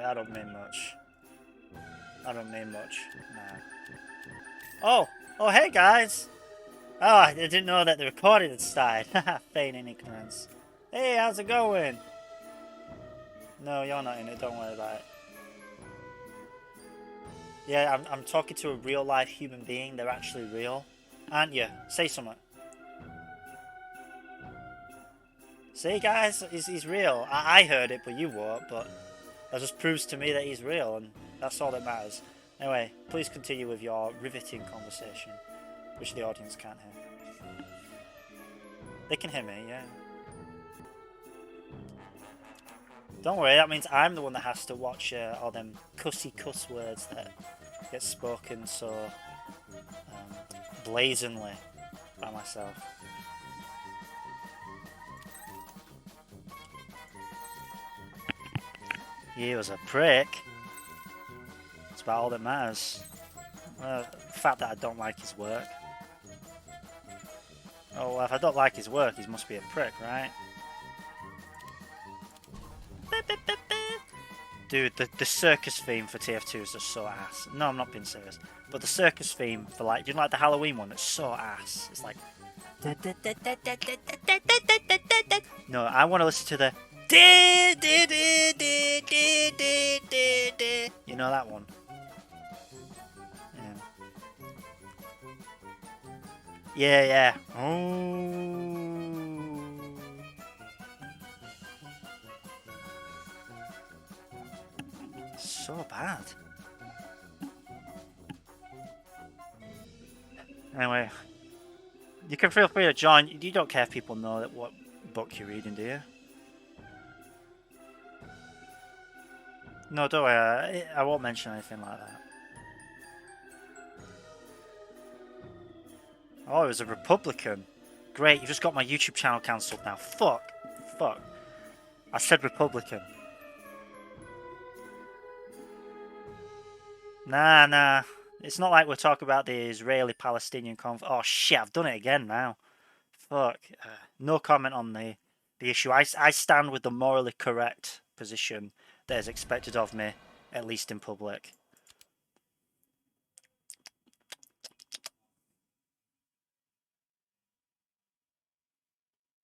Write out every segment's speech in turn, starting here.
I don't mean much. I don't mean much. Nah. Oh! Oh, hey guys! Oh, I didn't know that the recording had started. Haha, feigning ignorance. Hey, how's it going? No, you're not in it, don't worry about it. Yeah, I'm talking to a real life human being. They're actually real. Aren't you? Say something. See, guys, he's real. I heard it, but you won't, but that just proves to me that he's real, and that's all that matters. Anyway, please continue with your riveting conversation, which the audience can't hear. They can hear me, yeah. Don't worry, that means I'm the one that has to watch all them cussy cuss words that get spoken so blazingly by myself. He was a prick. That's about all that matters. The fact that I don't like his work. Oh, well, if I don't like his work, he must be a prick, right? Dude, the circus theme for TF2 is just so ass. No, I'm not being serious. But the circus theme for, like, do you know, like the Halloween one? It's so ass. It's like... No, I want to listen to the... You know that one? Yeah. Yeah. Oh. So bad. Anyway, you can feel free to join. You don't care if people know that what book you're reading, do you? No, don't worry. I won't mention anything like that. Oh, it was a Republican. Great, you just got my YouTube channel cancelled now. Fuck. I said Republican. Nah. It's not like we're talking about the Israeli-Palestinian conflict. Oh shit, I've done it again now. Fuck. No comment on the issue. I stand with the morally correct position that is expected of me, at least in public.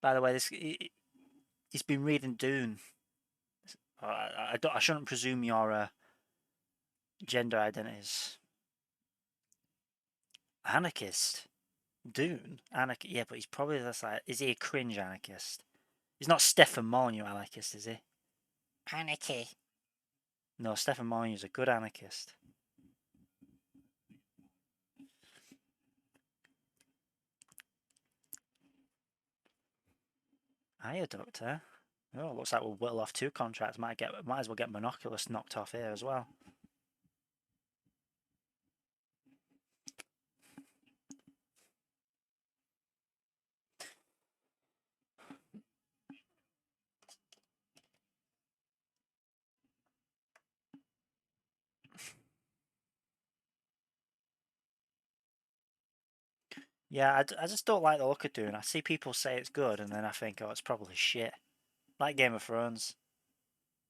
By the way, he's been reading Dune. I shouldn't presume your gender identities. Anarchist? Dune? Anarchist? Yeah, but he's probably just like... Is he a cringe anarchist? He's not Stefan Molyneux anarchist, is he? Anarchy. No, Stefan Molyneux's a good anarchist. Hiya, Doctor. Oh, looks like we'll whittle off 2 contracts. Might as well get Monoculus knocked off here as well. Yeah, I just don't like the look of Dune. I see people say it's good, and then I think, oh, it's probably shit. Like Game of Thrones.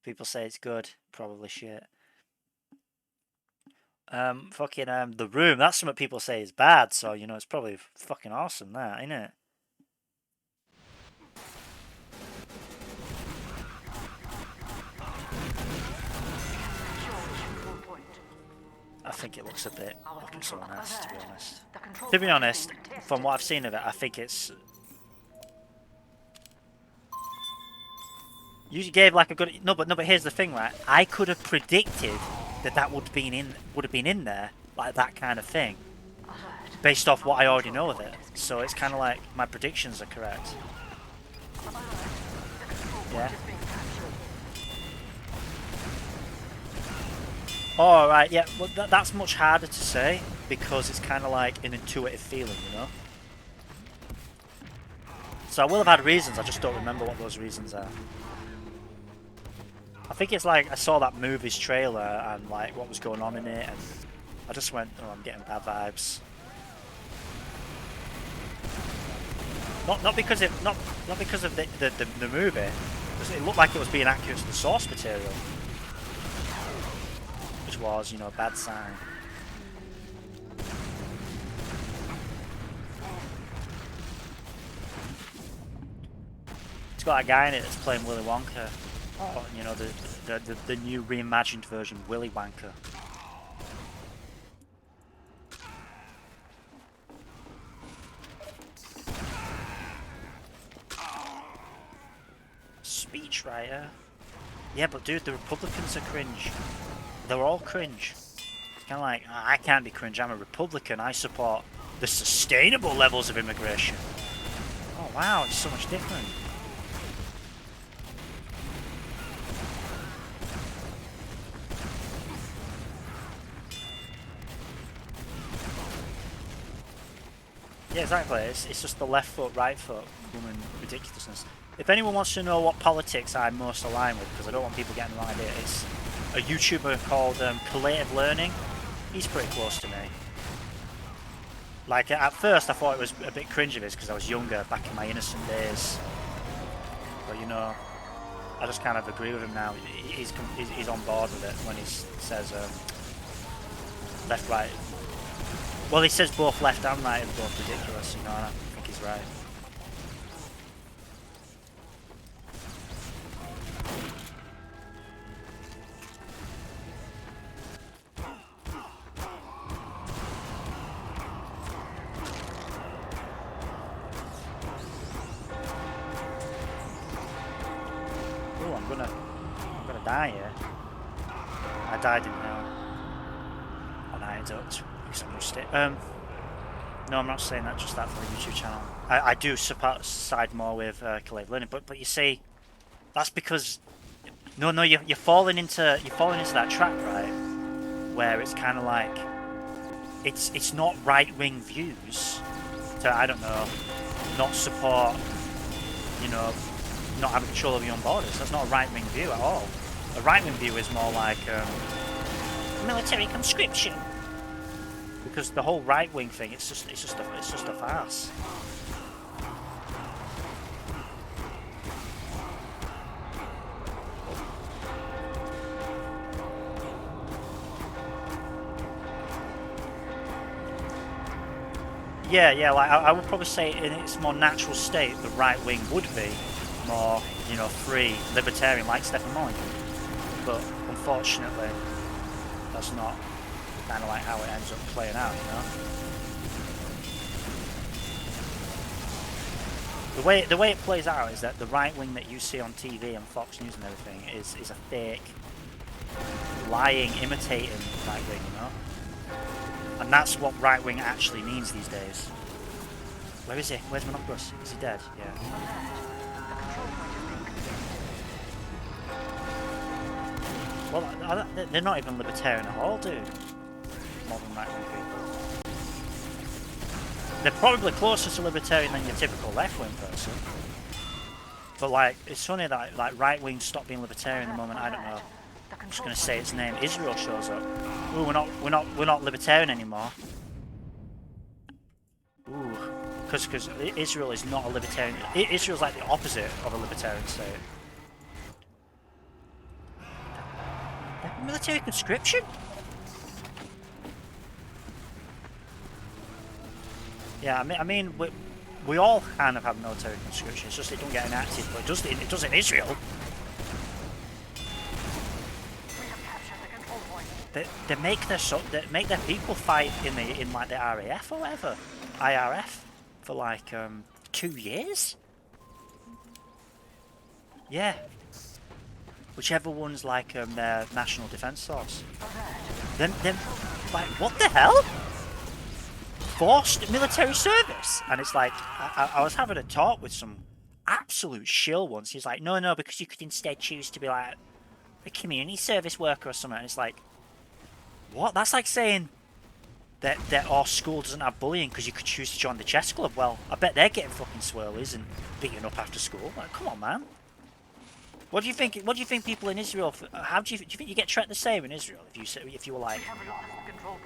People say it's good, probably shit. The Room, that's something people say is bad, so, you know, it's probably fucking awesome, that, ain't it? I think it looks a bit fucking so nice, to be honest. To be honest, from what I've seen of it, I think it's... You gave like a good... No, but here's the thing, right? I could have predicted that would have been in there, like that kind of thing, based off what I already know of it. So it's kind of like my predictions are correct. Yeah. Oh, right, yeah, well, that's much harder to say, because it's kind of like an intuitive feeling, you know? So I will have had reasons, I just don't remember what those reasons are. I think it's like I saw that movie's trailer and like what was going on in it, and I just went, oh, I'm getting bad vibes. Not because of the movie, because it looked like it was being accurate to the source material. wars, you know, bad sign. It's got a guy in it that's playing Willy Wonka. Oh, you know, the new reimagined version, Willy Wanker. Speechwriter? Yeah, but dude, the Republicans are cringe. They're all cringe. Kind of like, I can't be cringe, I'm a Republican, I support the sustainable levels of immigration. Oh wow, it's so much different. Yeah, exactly. It's just the left foot, right foot, woman ridiculousness. If anyone wants to know what politics I'm most aligned with, because I don't want people getting the wrong idea, it's a YouTuber called Collative Learning. He's pretty close to me. Like, at first I thought it was a bit cringe of his because I was younger, back in my innocent days. But you know, I just kind of agree with him now. He's on board with it when he says left, right. Well, he says both left and right are both ridiculous, you know, and I think he's right. Oh, I'm gonna die here. I died in an viaduct because I missed it. No, I'm not saying that just that for the YouTube channel. I do side more with Collative Learning, but you see, that's because you're falling into that trap, right? Where it's kind of like it's not right-wing views to, I don't know, not support, you know, not having control of your own borders. That's not a right-wing view at all. A right-wing view is more like military conscription. Because the whole right-wing thing, it's just a farce. Yeah, like I would probably say in its more natural state, the right wing would be more, you know, free, libertarian, like Stephen Mullen. But unfortunately, that's not kind of like how it ends up playing out, you know. The way it plays out is that the right wing that you see on TV and Fox News and everything is a fake, lying, imitating right wing, you know. And that's what right wing actually means these days. Where is he? Where's Monopolis? Is he dead? Yeah. Well, they're not even libertarian at all, dude. Modern right wing people. They're probably closer to libertarian than your typical left wing person. But like, it's funny that like right wing stopped being libertarian the moment, I don't know, I'm just gonna say its name, Israel shows up. Ooh, we're not libertarian anymore. Ooh, because Israel is not a libertarian. Israel's like the opposite of a libertarian state. Military conscription? Yeah, I mean, we all kind of have military conscription. It's just it don't get enacted, but it does in Israel. They make their people fight in like the RAF or whatever, IRF, for like 2 years. Yeah, whichever one's like their national defence source. Then like, what the hell? Forced military service, and it's like I was having a talk with some absolute shill once. He's like, no, because you could instead choose to be like a community service worker or something. And it's like, what? That's like saying that our school doesn't have bullying because you could choose to join the chess club. Well, I bet they're getting fucking swirlies and beaten up after school. Like, come on, man. What do you think? What do you think people in Israel? How do you think you get treated the same in Israel if you were like?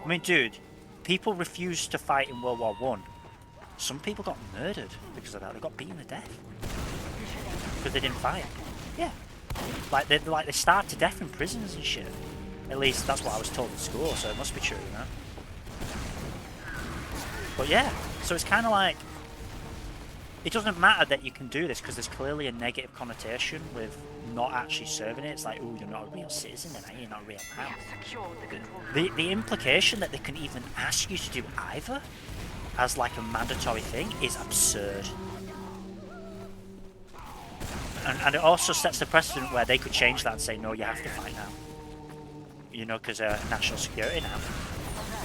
I mean, dude, people refused to fight in World War I. Some people got murdered because of that. They got beaten to death because they didn't fight. Yeah, like they starved to death in prisons and shit. At least that's what I was told in school, so it must be true, you know? But yeah, so it's kind of like, it doesn't matter that you can do this because there's clearly a negative connotation with not actually serving it. It's like, oh, you're not a real citizen then, you're not a real man. The implication that they can even ask you to do either as like a mandatory thing is absurd. And it also sets the precedent where they could change that and say, no, you have to fight now. You know, because national security now.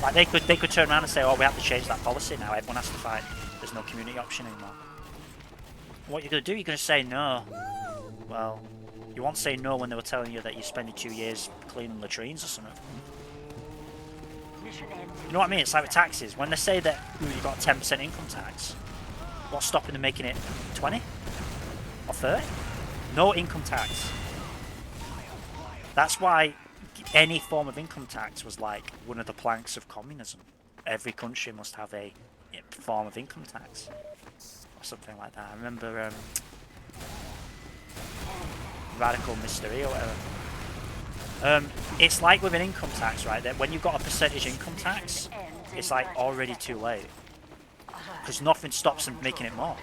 Like they could turn around and say, oh, we have to change that policy now. Everyone has to fight. There's no community option anymore. What you're going to do, you're going to say no. Well, you won't say no when they were telling you that you're spending 2 years cleaning latrines or something. You know what I mean? It's like with taxes. When they say that you've got a 10% income tax, what's stopping them making it 20? Or 30? No income tax. That's why any form of income tax was like one of the planks of communism. Every country must have a form of income tax. Or something like that. I remember Radical Mystery or whatever. It's like with an income tax, right? That when you've got a percentage income tax, it's like already too late. Because nothing stops them making it more.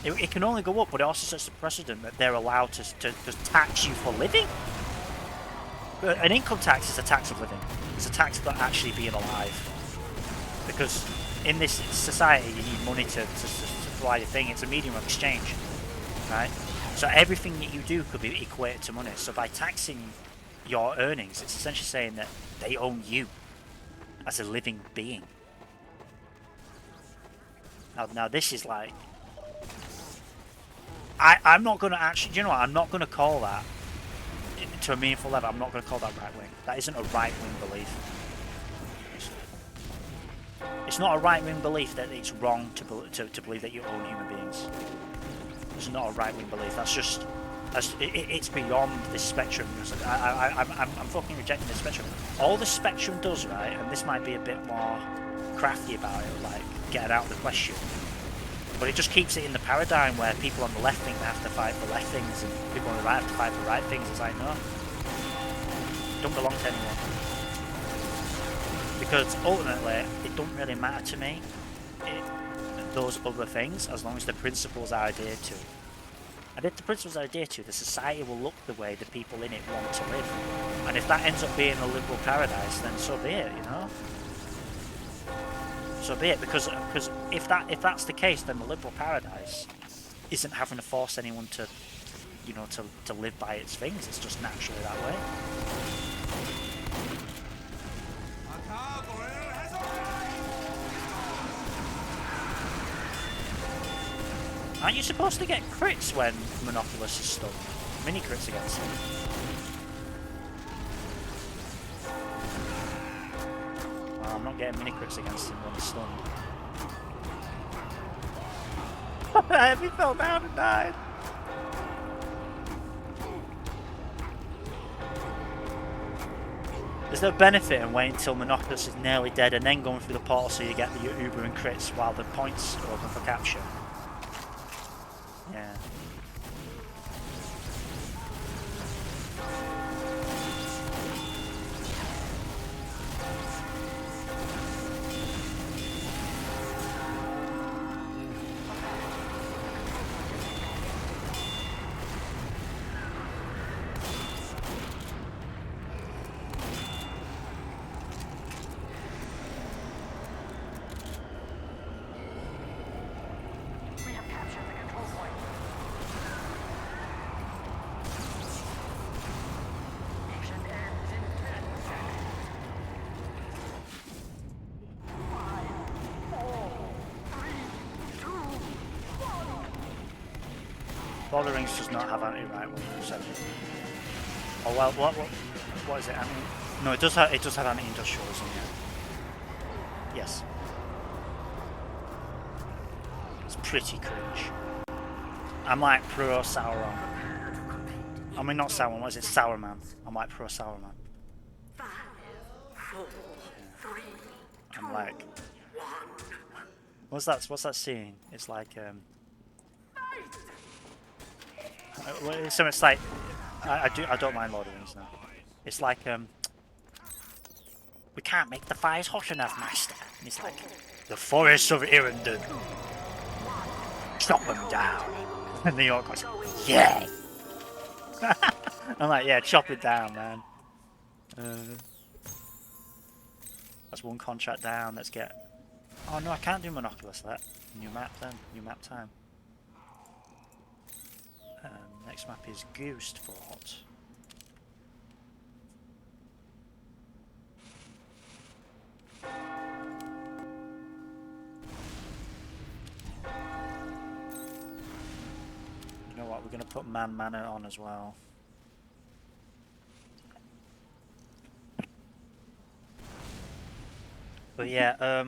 It can only go up, but it also sets the precedent that they're allowed to tax you for living. An income tax is a tax of living. It's a tax for actually being alive. Because in this society, you need money to provide a thing. It's a medium of exchange, right? So everything that you do could be equated to money. So by taxing your earnings, it's essentially saying that they own you as a living being. Now this is like... I'm not going to actually... Do you know what? I'm not going to call that, to a meaningful level, I'm not going to call that right-wing. That isn't a right-wing belief. It's not a right-wing belief that it's wrong to believe that you own human beings. It's not a right-wing belief. That's just... It's beyond this spectrum. I'm fucking rejecting this spectrum. All the spectrum does, right, and this might be a bit more crafty about it, like getting out of the question, but it just keeps it in the paradigm where people on the left think they have to fight for left things and people on the right have to fight for right things. It's like, no, don't belong to anyone. Because ultimately, it don't really matter to me, those other things, as long as the principles are adhered to. And if the principles are adhered to, the society will look the way the people in it want to live. And if that ends up being a liberal paradise, then so be it, you know? So be it, because if that's the case, then the liberal paradise isn't having to force anyone to, you know, to live by its things. It's just naturally that way. Aren't you supposed to get crits when Monopolis is stunned? Mini crits against him. Well, I'm not getting mini crits against him when he's stunned. He fell down and died. There's no benefit in waiting until Monopolis is nearly dead and then going through the portal so you get the Uber and crits while the points are open for capture. Yeah. Lord of the Rings does not have anti-right wing perception. Oh well, what is it? No, it does have anti-industrialism. Yeah. Yes. It's pretty cringe. I'm like pro Sauron. I mean not Sauron. What is it? Sauron. I'm like pro Sauron. 5, 4, 3, I'm like. What's that scene? It's like So it's like I don't mind Lord of the Rings now. It's like we can't make the fires hot enough, Master. And he's like, the forests of Irondon, chop them down. And the orc goes, yeah. I'm like, yeah, chop it down, man. That's one contract down. Let's get. Oh no, I can't do monoculous. That new map then. New map time. Next map is Goose Fort. You know what? We're gonna put Man Manor on as well. But yeah,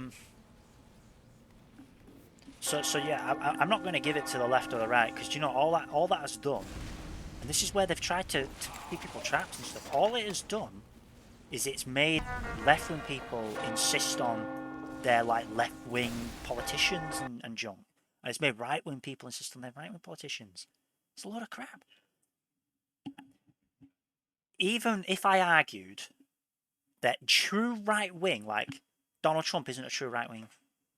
so yeah, I'm not going to give it to the left or the right because you know all that has done, and this is where they've tried to keep people trapped and stuff. All it has done is it's made left-wing people insist on their like left-wing politicians and junk, and it's made right-wing people insist on their right-wing politicians. It's a lot of crap. Even if I argued that true right-wing, like Donald Trump, isn't a true right-wing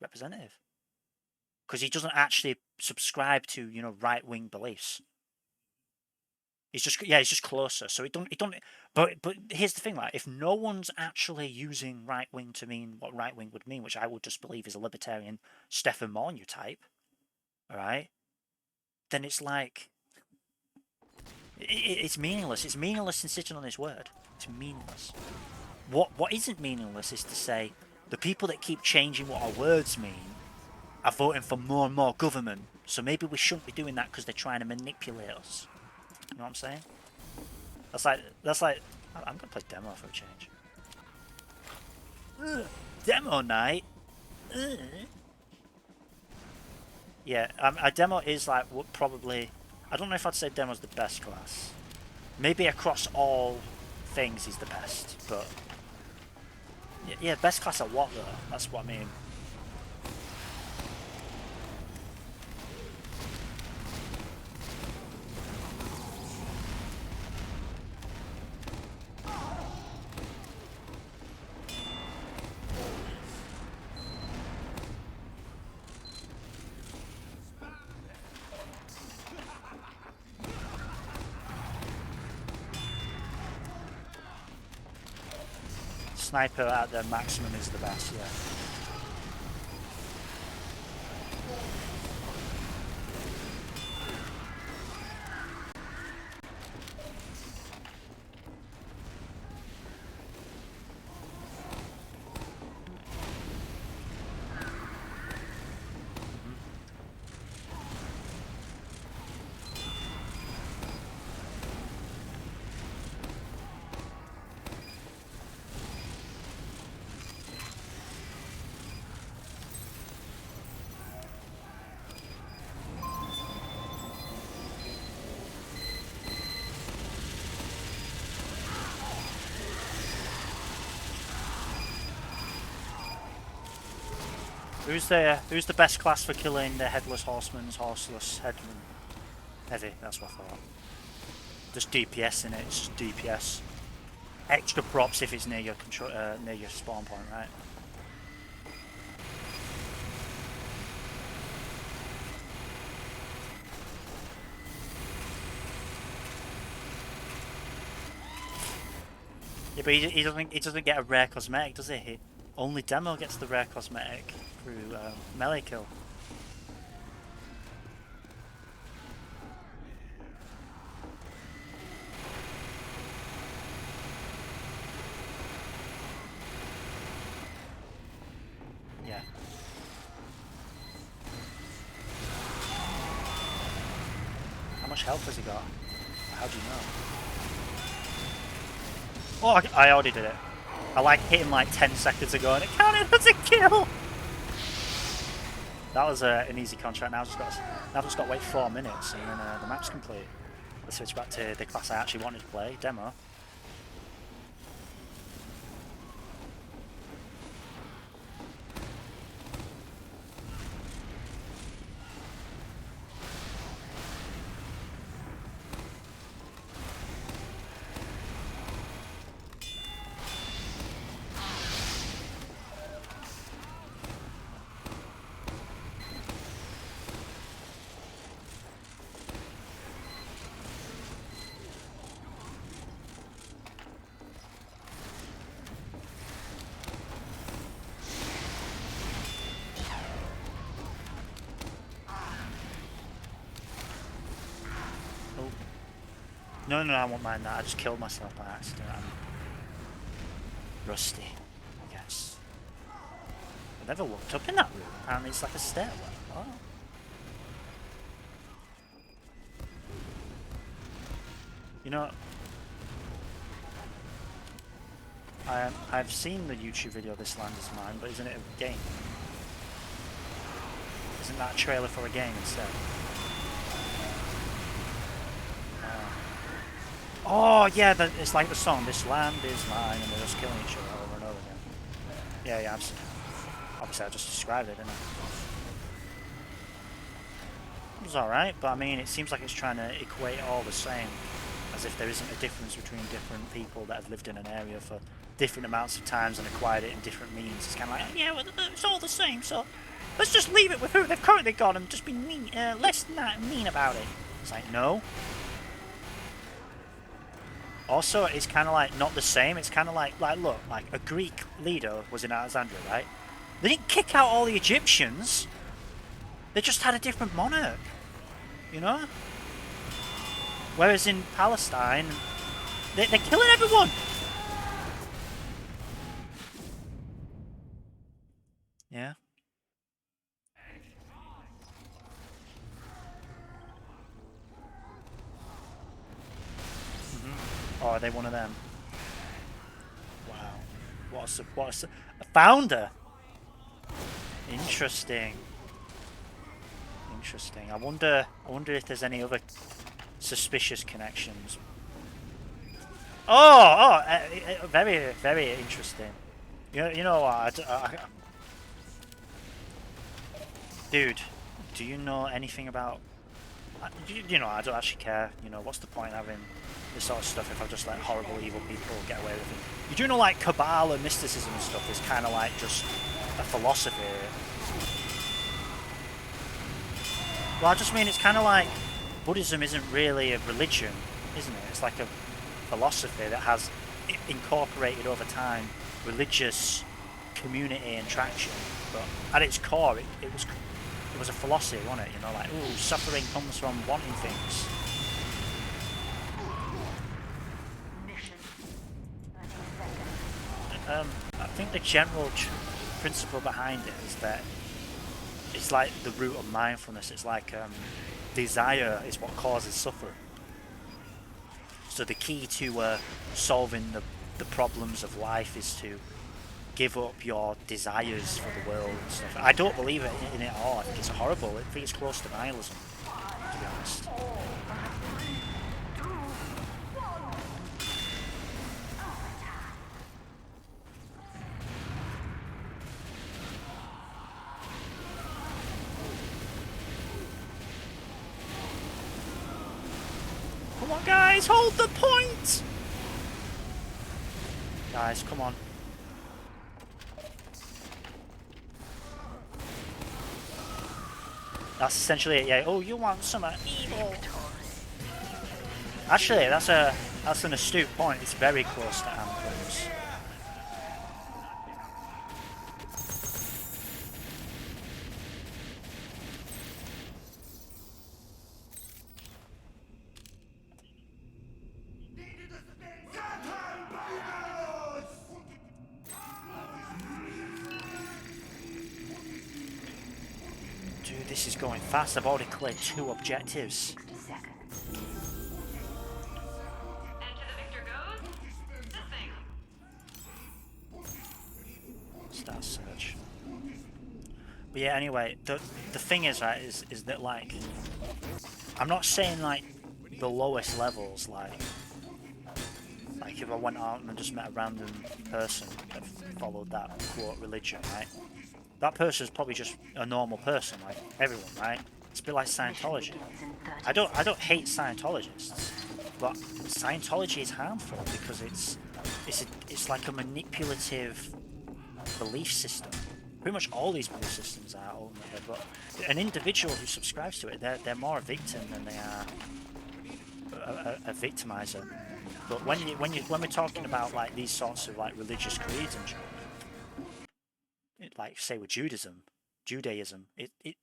representative. Because he doesn't actually subscribe to, you know, right-wing beliefs. He's just closer. So it don't. But here's the thing, like, if no one's actually using right-wing to mean what right-wing would mean, which I would just believe is a libertarian Stefan Molyneux type, all right, then it's like it's meaningless. It's meaningless in sitting on this word. It's meaningless. What isn't meaningless is to say the people that keep changing what our words mean are voting for more and more government, so maybe we shouldn't be doing that because they're trying to manipulate us. You know what I'm saying? That's like I'm gonna play demo for a change. Demo night. Yeah, a demo is like probably. I don't know if I'd say demo's the best class. Maybe across all things he's the best, but yeah, best class at what though? That's what I mean. Sniper at their maximum is the best, yeah. Who's the best class for killing the headless horseman's horseless headman? Heavy, that's what I thought. Just DPS in it, it's just DPS. Extra props if it's near your control, near your spawn point, right? Yeah, but he doesn't get a rare cosmetic, does he? Only Demo gets the rare cosmetic through melee kill. Yeah. How much health has he got? How do you know? Oh, I already did it. I like hit him like 10 seconds ago and it counted as a kill! That was an easy contract. Now I've just got to wait 4 minutes and then the map's complete. Let's switch back to the class I actually wanted to play, Demo. No, no, I won't mind that. I just killed myself by accident. I'm rusty, I guess. I've never looked up in that room. Apparently it's like a stairwell. Oh. You know, I've seen the YouTube video This Land Is Mine, but isn't it a game? Isn't that a trailer for a game instead? Oh yeah, it's like the song "This Land Is Mine" and they're just killing each other over and over again. Yeah, yeah, absolutely. Obviously I just described it, didn't I? It was alright, but I mean it seems like it's trying to equate all the same, as if there isn't a difference between different people that have lived in an area for different amounts of times and acquired it in different means. It's kind of like, yeah, well, it's all the same, so let's just leave it with who they've currently got and just be mean, less mean about it. It's like, no. Also, it's kind of like not the same. It's kind of like look, like a Greek leader was in Alexandria, right? They didn't kick out all the Egyptians. They just had a different monarch, you know? Whereas in Palestine, they're killing everyone. Yeah. Oh, are they one of them? Wow. What a founder. Interesting. Interesting. I wonder if there's any other suspicious connections. Very, very interesting. You know what? Dude, do you know anything about? You know, I don't actually care. You know, what's the point having this sort of stuff if I just let horrible, evil people get away with it? You do know, like Cabal and mysticism and stuff is kind of like just a philosophy. Well, I just mean it's kind of like Buddhism isn't really a religion, isn't it? It's like a philosophy that has incorporated over time religious community and traction. But at its core, it was a philosophy, wasn't it? You know, like, ooh, suffering comes from wanting things. I think the general principle behind it is that it's like the root of mindfulness. It's like desire is what causes suffering. So the key to solving the problems of life is to give up your desires for the world and stuff. I don't believe in it at all. I think it's horrible. I think it's close to nihilism, to be honest. Come on, guys, hold the point! Guys, come on. That's essentially it, yeah. Oh, you want some evil? Actually, that's an astute point. It's very close to anthems. Dude, this is going fast. I've already cleared 2 objectives. Start search. But yeah, anyway, the thing is, right, is that like, I'm not saying like the lowest levels, like if I went out and just met a random person that followed that quote religion, right? That person's probably just a normal person, like everyone, right? It's a bit like Scientology. I don't hate Scientologists, but Scientology is harmful because it's like a manipulative belief system. Pretty much all these belief systems are ultimately, but an individual who subscribes to it, they're more a victim than they are a victimizer. But when we're talking about like these sorts of like religious creeds and stuff, like say with Judaism,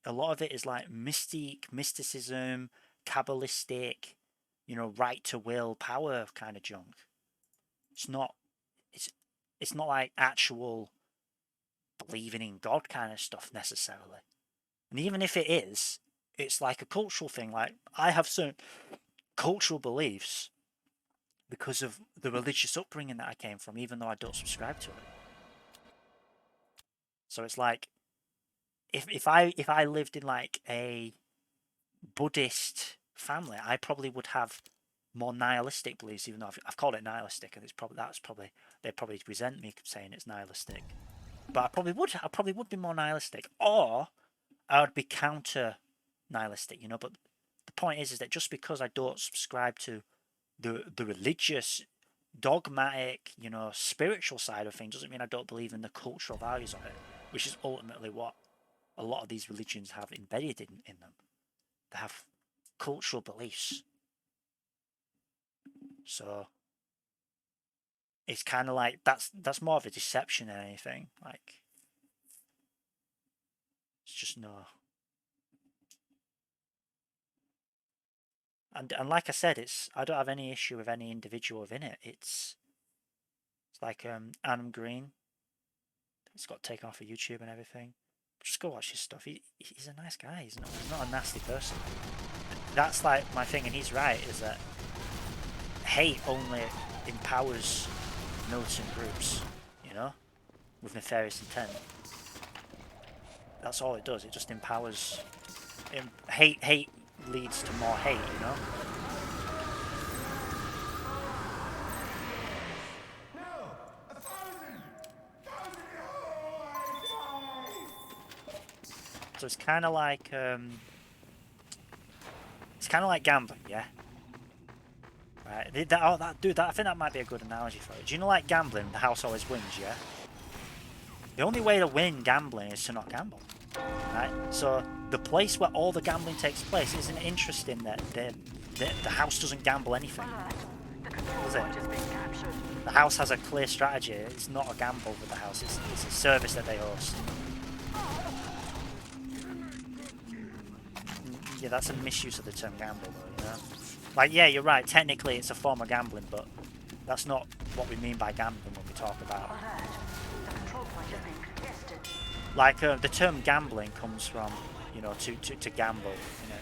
a lot of it is like mysticism, Kabbalistic, you know, right to will power kind of junk. It's not. It's not like actual believing in God kind of stuff necessarily. And even if it is, it's like a cultural thing. Like I have certain cultural beliefs because of the religious upbringing that I came from, even though I don't subscribe to it. So it's like if I lived in like a Buddhist family, I probably would have more nihilistic beliefs, even though I've called it nihilistic, and it's probably they probably resent me saying it's nihilistic. But I probably would be more nihilistic, or I would be counter nihilistic, you know. But the point is that just because I don't subscribe to the religious, dogmatic, you know, spiritual side of things doesn't mean I don't believe in the cultural values of it, which is ultimately what a lot of these religions have embedded in them. They have cultural beliefs. So it's kind of like that's more of a deception than anything. Like it's just no. And like I said, I don't have any issue with any individual within it. It's like Adam Green. He's got taken off of YouTube and everything. Just go watch his stuff. He's a nice guy. He's not a nasty person. That's like my thing, and he's right. Is that hate only empowers militant groups, you know, with nefarious intent. That's all it does. It just empowers. Hate leads to more hate, you know. So it's kind of like gambling, yeah. Right. Dude, I think that might be a good analogy for it. Do you know, like gambling, the house always wins, yeah? The only way to win gambling is to not gamble, right? So the place where all the gambling takes place isn't interesting that the house doesn't gamble anything, does it? The house has a clear strategy. It's not a gamble with the house. It's a service that they host. Yeah, that's a misuse of the term gamble, though, you know? Like, yeah, you're right. Technically, it's a form of gambling, but that's not what we mean by gambling when we talk about. Like, the term gambling comes from, you know, to gamble, you know.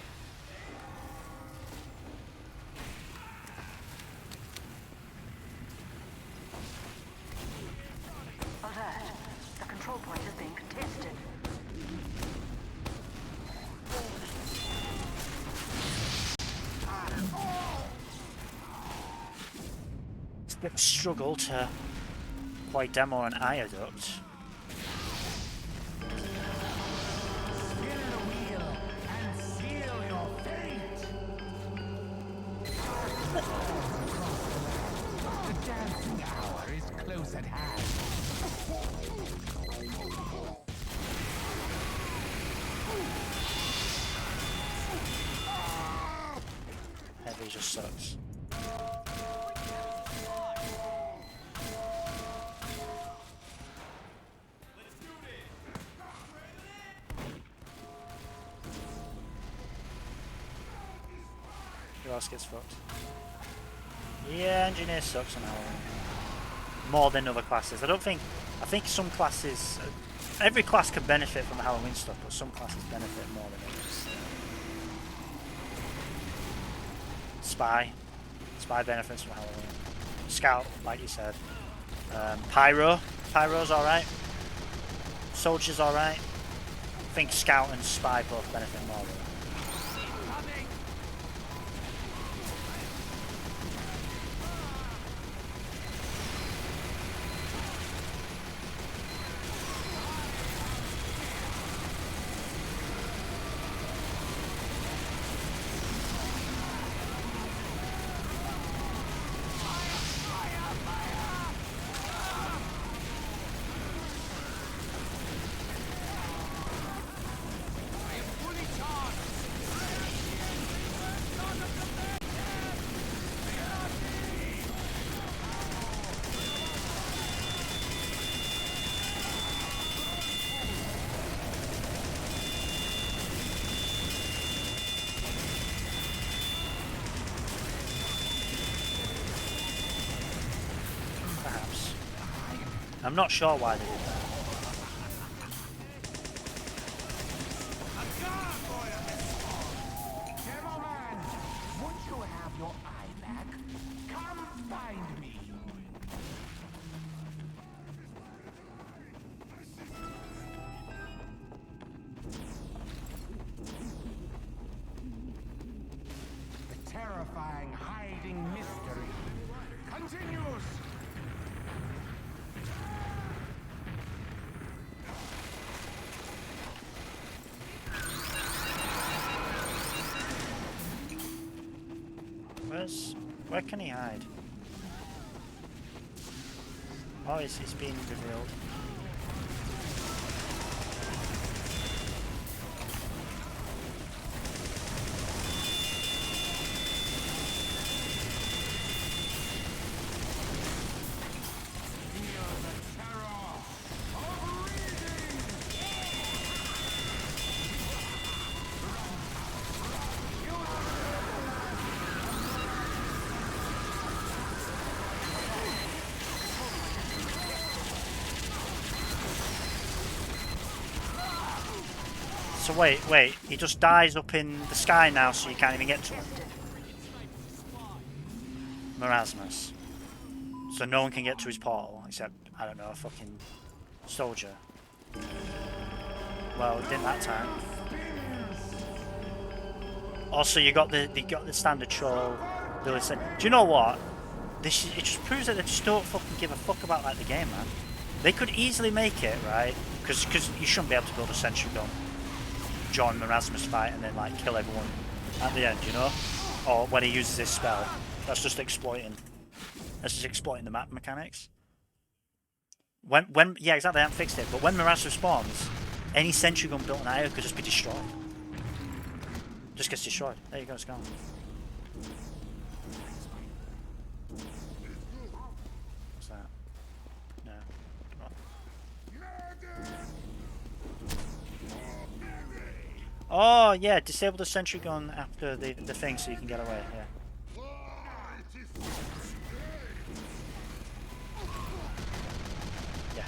Alert! The control point is being contested. It's a bit of a struggle to play demo on Ioduct. Heavy just sucks. Who else gets fucked? Yeah, engineer sucks on Halloween. More than other classes. I think some classes, every class can benefit from the Halloween stuff, but some classes benefit more than others. Spy benefits from Halloween. Scout, like you said. Pyro's alright. Soldier's alright. I think Scout and Spy both benefit more though. I'm not sure why they did that. Devilman, would you have your eye back? Come find me. The terrifying hiding mystery continues. Where can he hide? Oh, it's been revealed. So wait, he just dies up in the sky now, so you can't even get to him. Marasmus. So no one can get to his portal, except, I don't know, a fucking soldier. Well, it didn't that time. Also, you got the standard troll. Do you know what? It just proves that they just don't fucking give a fuck about like the game, man. They could easily make it, right? Because you shouldn't be able to build a sentry gun, join Marasmus fight, and then like kill everyone at the end, you know? Or when he uses his spell. That's just exploiting. That's just exploiting the map mechanics. Yeah, exactly, I haven't fixed it. But when Marasmus spawns, any sentry gun built in that area could just be destroyed. Just gets destroyed. There you go, it's gone. What's that? No. Oh yeah, disable the sentry gun after the thing so you can get away, yeah. Yeah.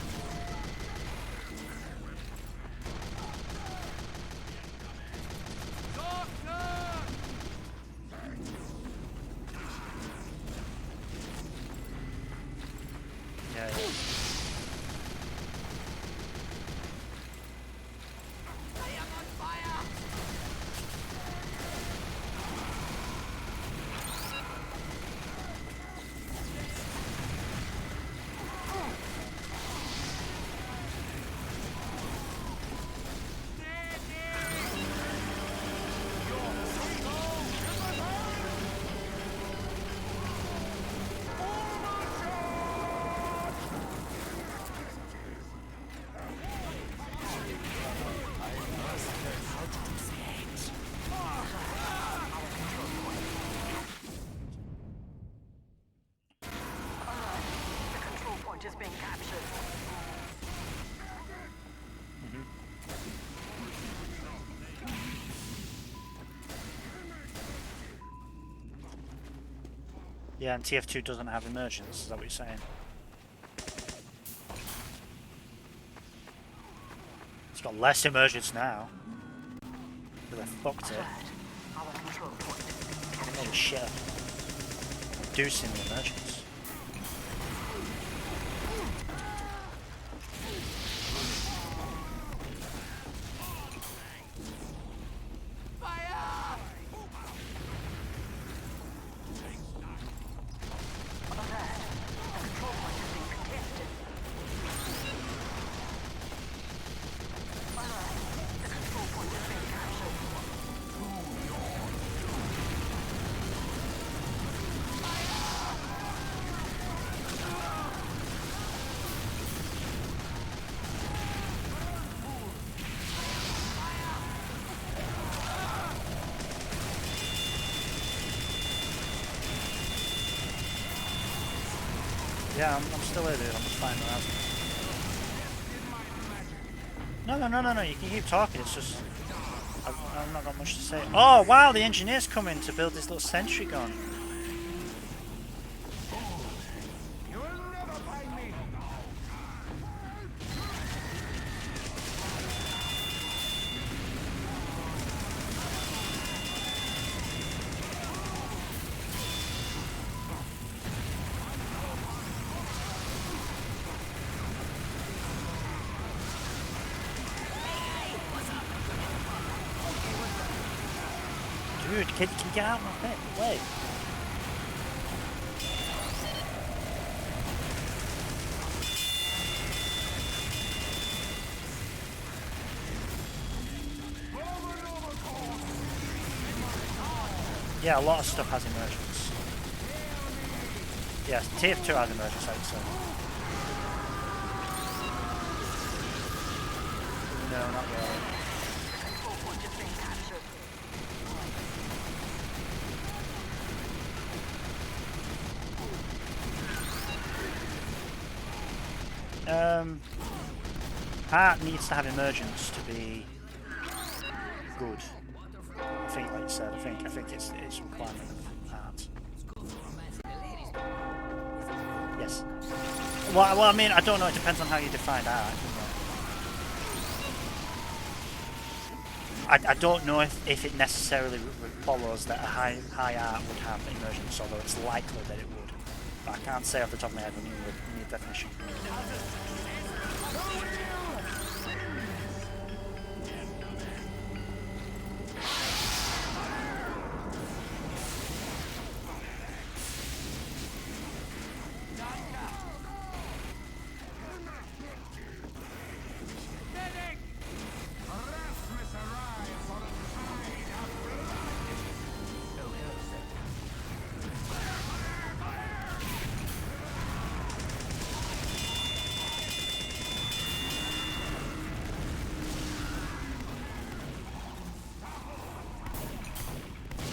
Yeah, yeah. Is being captured. Yeah, and TF2 doesn't have emergence, is that what you're saying? It's got less emergence now. But they fucked it. Our control point. Holy shit. Reducing the emergence. Yeah, I'm still here, dude. I'm just flying around. No, you can keep talking. It's just... I've not got much to say. Oh, wow, the engineer's coming to build this little sentry gun. Dude, can you get out of my way? Yeah, a lot of stuff has emergence. Yeah, TF2 has emergence, I'd say. No, not really. Control point is being captured. Heart needs to have emergence to be good. I think, like you said, I think it's a requirement of heart. Yes. Well, I mean, I don't know. It depends on how you define art. I don't know if it necessarily follows that a high art would have emergence, although it's likely that it would. But I can't say off the top of my head when you need a definition.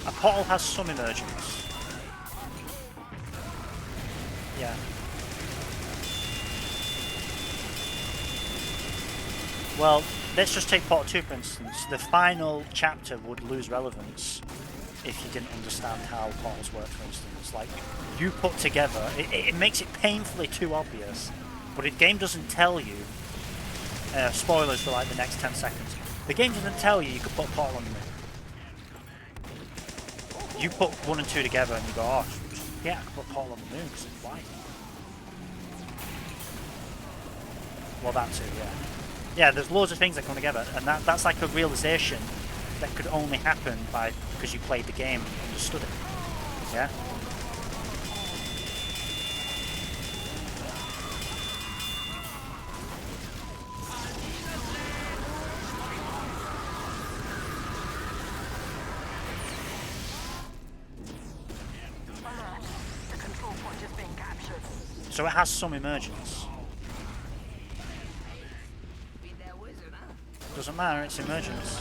A portal has some emergence. Yeah. Well, let's just take Portal 2 for instance. The final chapter would lose relevance if you didn't understand how portals work, for instance. Like, you put together... It makes it painfully too obvious, but the game doesn't tell you... spoilers for like the next 10 seconds. The game doesn't tell you could put a portal on the moon. You put 1 and 2 together and you go, oh, yeah, I can put a portal on the moon because it's white. Well, that too, yeah. Yeah, there's loads of things that come together, and that's like a realization that could only happen because you played the game and understood it. Yeah? The control point is being captured. So it has some emergence. Doesn't matter, it's emergence.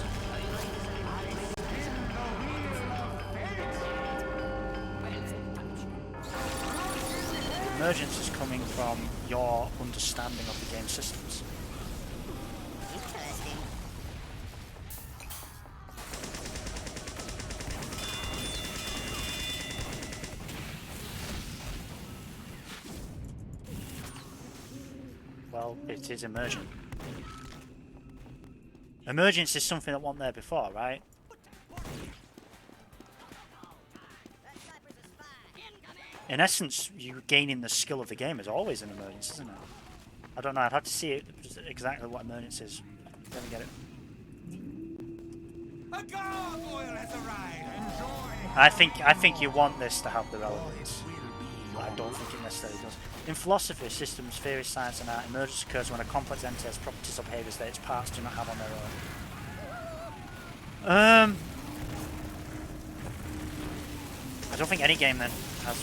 Emergence is coming from your understanding of the game systems. Interesting. Well, it is emergent. Emergence is something that wasn't there before, right? In essence, you gaining the skill of the game is always an emergence, isn't it? I don't know, I'd have to see it exactly what emergence is. Let me get it. A gargoyle has arrived. Enjoy. I think you want this to have the relevance. But I don't think it necessarily does. In philosophy, systems, theory, science and art, emergence occurs when a complex entity has properties or behaviours that its parts do not have on their own. I don't think any game then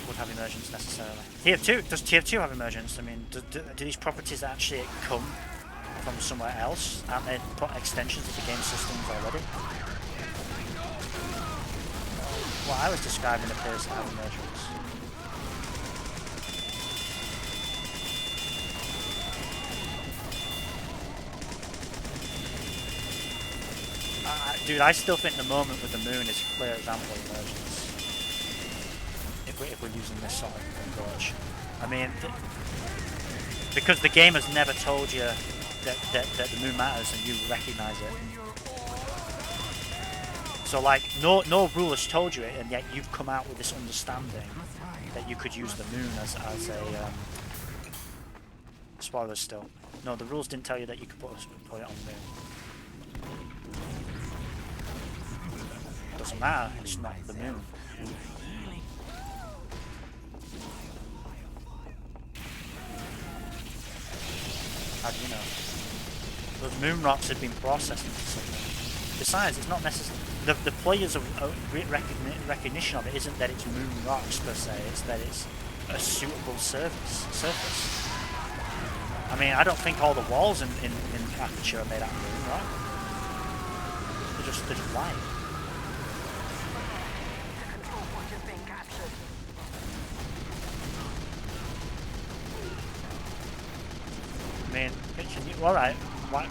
would have emergence necessarily. TF2, does TF2 have emergence? I mean, do these properties actually come from somewhere else? Aren't they extensions of the game systems already? What I was describing appears to have emergence. Dude, I still think the moment with the moon is a clear example of emergence. If we're using this sort of approach. I mean, because the game has never told you that the moon matters and you recognise it. So like, no rule has told you it, and yet you've come out with this understanding that you could use the moon as a... spoilers still. No, the rules didn't tell you that you could put it on the moon. doesn't matter. It's not the moon. How do you know? Those moon rocks had been processed into something. Besides, it's not necessary. The player's recognition of it isn't that it's moon rocks per se. It's that it's a suitable surface. I mean, I don't think all the walls in Aperture are made out of moon rock. They're just white. The control point is being captured. I mean, can you, alright,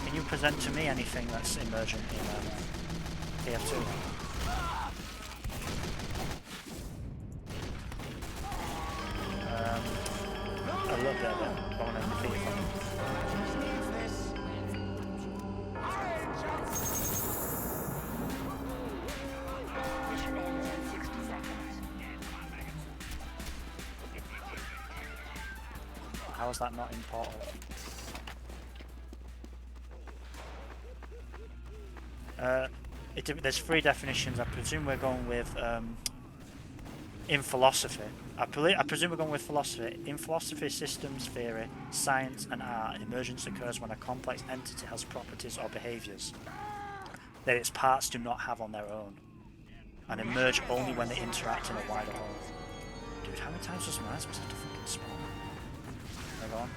can you present to me anything that's emergent in ep5? A little bit of it, but I want to defeat it from you. Mission ends in 60 seconds. How is that not in Portal? There's 3 definitions. I presume we're going with in philosophy. I presume we're going with philosophy. In philosophy, systems, theory, science, and art, emergence occurs when a complex entity has properties or behaviours that its parts do not have on their own, and emerge only when they interact in a wider whole. Dude, how many times was mine supposed to fucking spawn? Hold on.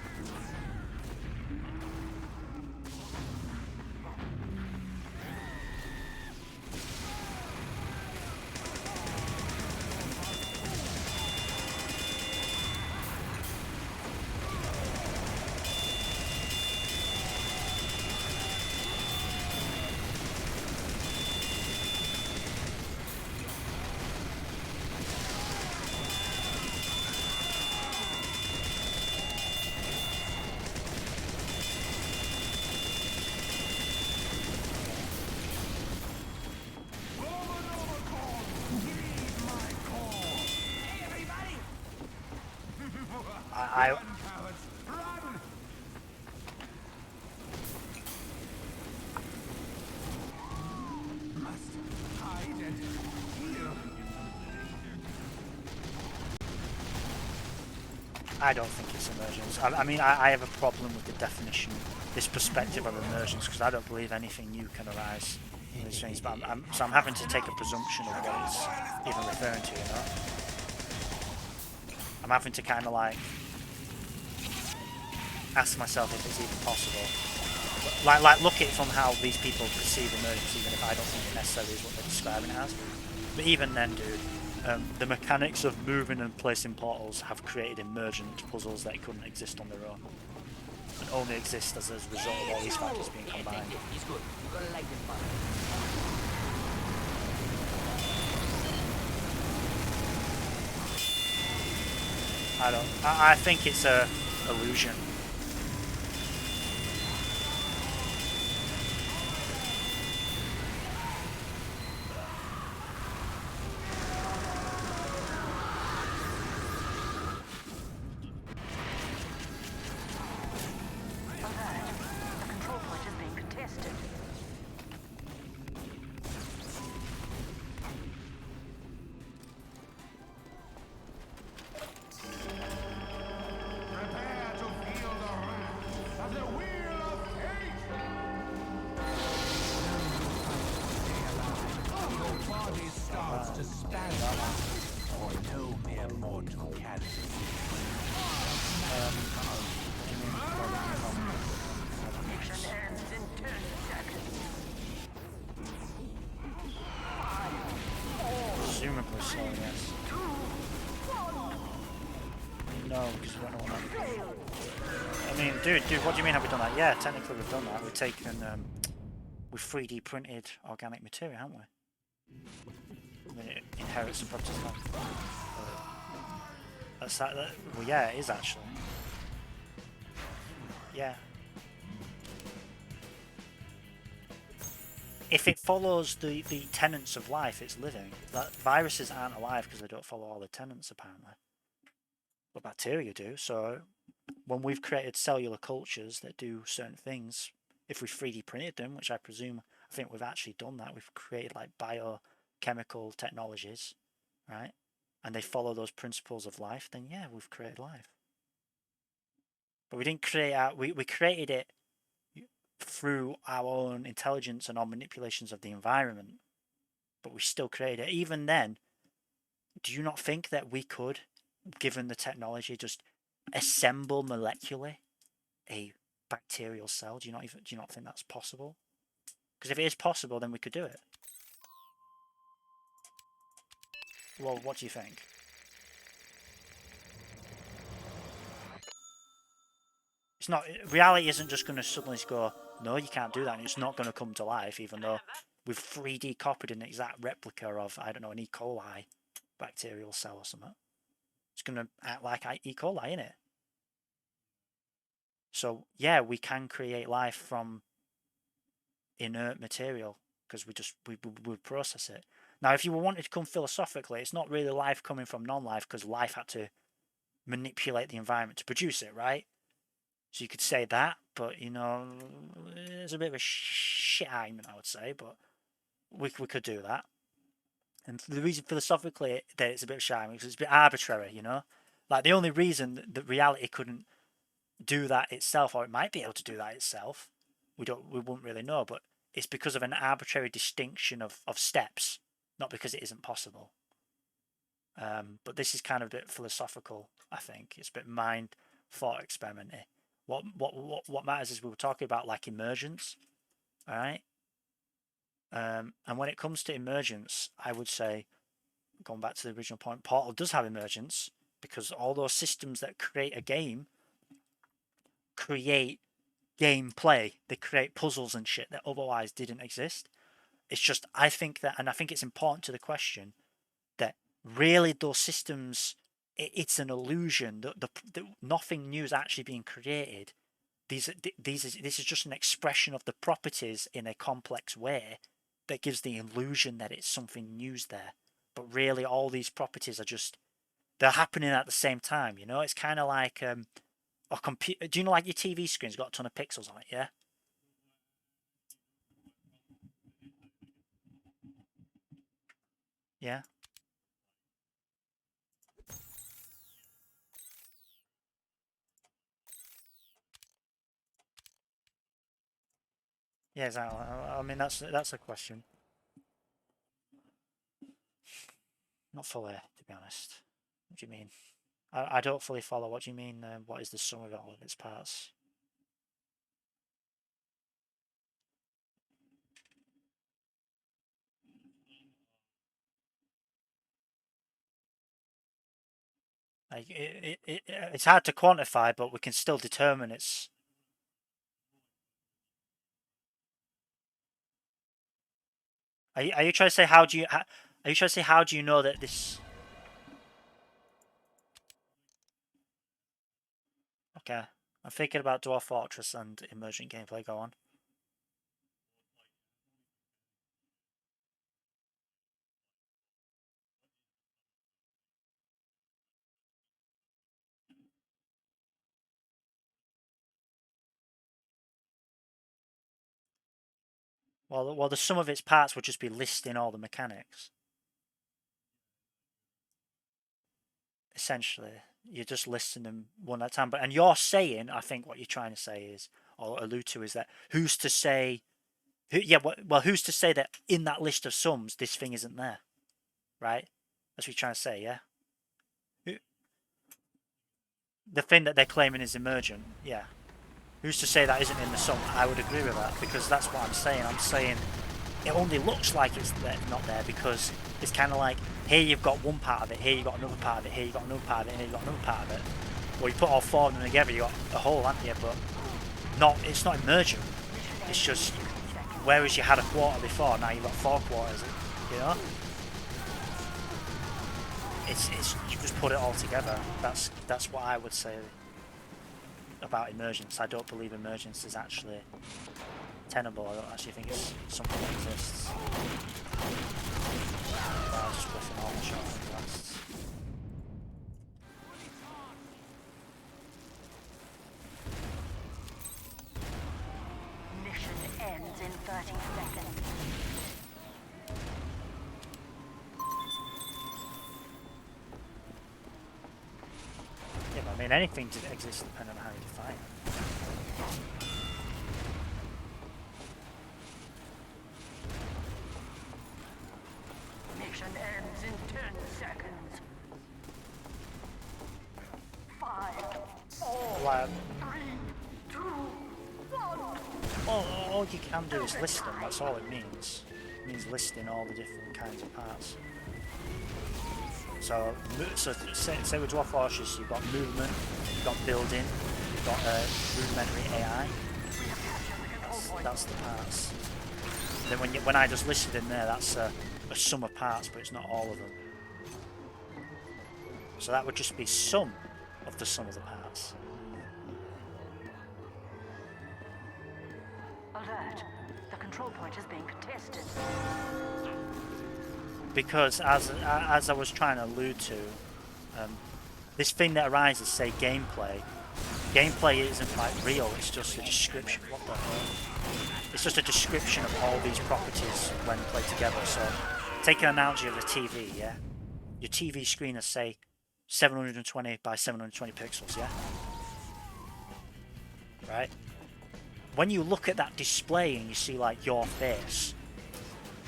I don't think it's emergence. I mean, I have a problem with the definition, this perspective of emergence, because I don't believe anything new can arise in these things. But I'm having to take a presumption of what it's even referring to, you know? I'm having to kind of like ask myself if it's even possible. Like look at it from how these people perceive emergence, even if I don't think it necessarily is what they're describing it as. But even then, dude, the mechanics of moving and placing portals have created emergent puzzles that couldn't exist on their own, and only exist as a result of all these factors being combined. He's good. You're gonna like this part. I think it's a illusion. Presumably so, yes. No, because we don't know what that. I mean, dude, what do you mean have we done that? Yeah, technically we've done that. We've taken, we've 3D printed organic material, haven't we? I mean, it inherits the properties of life. That's that. Well, yeah, it is actually. Yeah. If it follows the tenets of life, it's living. That viruses aren't alive because they don't follow all the tenets, apparently. But bacteria do. So when we've created cellular cultures that do certain things, if we 3D printed them, which I think we've actually done that, we've created like chemical technologies, right? And they follow those principles of life, then yeah, we've created life. But we didn't create we created it through our own intelligence and our manipulations of the environment. But we still created it. Even then, do you not think that we could, given the technology, just assemble molecularly a bacterial cell? Do you not think that's possible? Because if it is possible, then we could do it. Well, what do you think? It's not, reality isn't just going to suddenly go, no, you can't do that, and it's not going to come to life, even though we've 3D copied an exact replica of, I don't know, an E. coli bacterial cell or something. It's going to act like E. coli, innit? So, yeah, we can create life from inert material because we process it. Now, if you wanted to come philosophically, it's not really life coming from non-life because life had to manipulate the environment to produce it, right? So you could say that, but you know, it's a bit of a shit argument, I would say, but we could do that. And the reason philosophically that it's a bit of a shit argument is it's a bit arbitrary, you know? Like the only reason that reality couldn't do that itself, or it might be able to do that itself, we wouldn't really know, but it's because of an arbitrary distinction of steps, not because it isn't possible. But this is kind of a bit philosophical, I think. It's a bit mind thought experimenty. What matters is we were talking about like emergence, all right? And when it comes to emergence, I would say, going back to the original point, Portal does have emergence because all those systems that create a game create gameplay. They create puzzles and shit that otherwise didn't exist. It's just, I think it's important to the question that really those systems, it's an illusion. Nothing new is actually being created. This is just an expression of the properties in a complex way that gives the illusion that it's something new's there. But really, all these properties are just, they're happening at the same time. You know, it's kind of like a computer. Do you know, like your TV screen's got a ton of pixels on it? Yeah. Yeah. Yeah, exactly. I mean, that's a question. Not fully, to be honest. What do you mean? I don't fully follow. What do you mean? What is the sum of all of its parts? Like it's hard to quantify, but we can still determine its. Are you trying to say are you trying to say how do you know that this? Okay, I'm thinking about Dwarf Fortress and emergent gameplay. Go on. Well, the sum of its parts would just be listing all the mechanics. Essentially, you're just listing them one at a time. But and you're saying, I think what you're trying to say is, or allude to, is that who's to say? Well, who's to say that in that list of sums this thing isn't there, right? That's what you're trying to say, yeah. The thing that they're claiming is emergent, yeah. Who's to say that isn't in the sum? I would agree with that because that's what I'm saying. I'm saying it only looks like it's not there because it's kind of like here you've got one part of it, here you've got another part of it, here you've got another part of it, here you've got another part of it. Well, you put all four of them together, you got a whole, haven't you? But it's not emergent. It's just whereas you had a quarter before, now you've got 4/4. You know, it's you just put it all together. That's what I would say about emergence. I don't believe emergence is actually tenable. I don't actually think it's something that exists. I'm just bluffing all my shots in the last. Mission ends in 30 seconds. mean, anything exists depending on how you define it. Mission ends in 10 seconds. 5, 4, Like, 3, 2, 1. all you can do is list them, that's all it means. It means listing all the different kinds of parts. So say with Dwarf Fortress, you've got movement, you've got building, you've got rudimentary AI. That's the parts. Then when I just listed in there, that's a sum of parts, but it's not all of them. So that would just be some of the sum of the parts. Alert. The control point is being contested. Because as I was trying to allude to, this thing that arises, say gameplay. Gameplay isn't like real. It's just a description. What the hell? It's just a description of all these properties when played together. So, take an analogy of a TV. Yeah, your TV screen is say 720 by 720 pixels. Yeah, right. When you look at that display and you see like your face.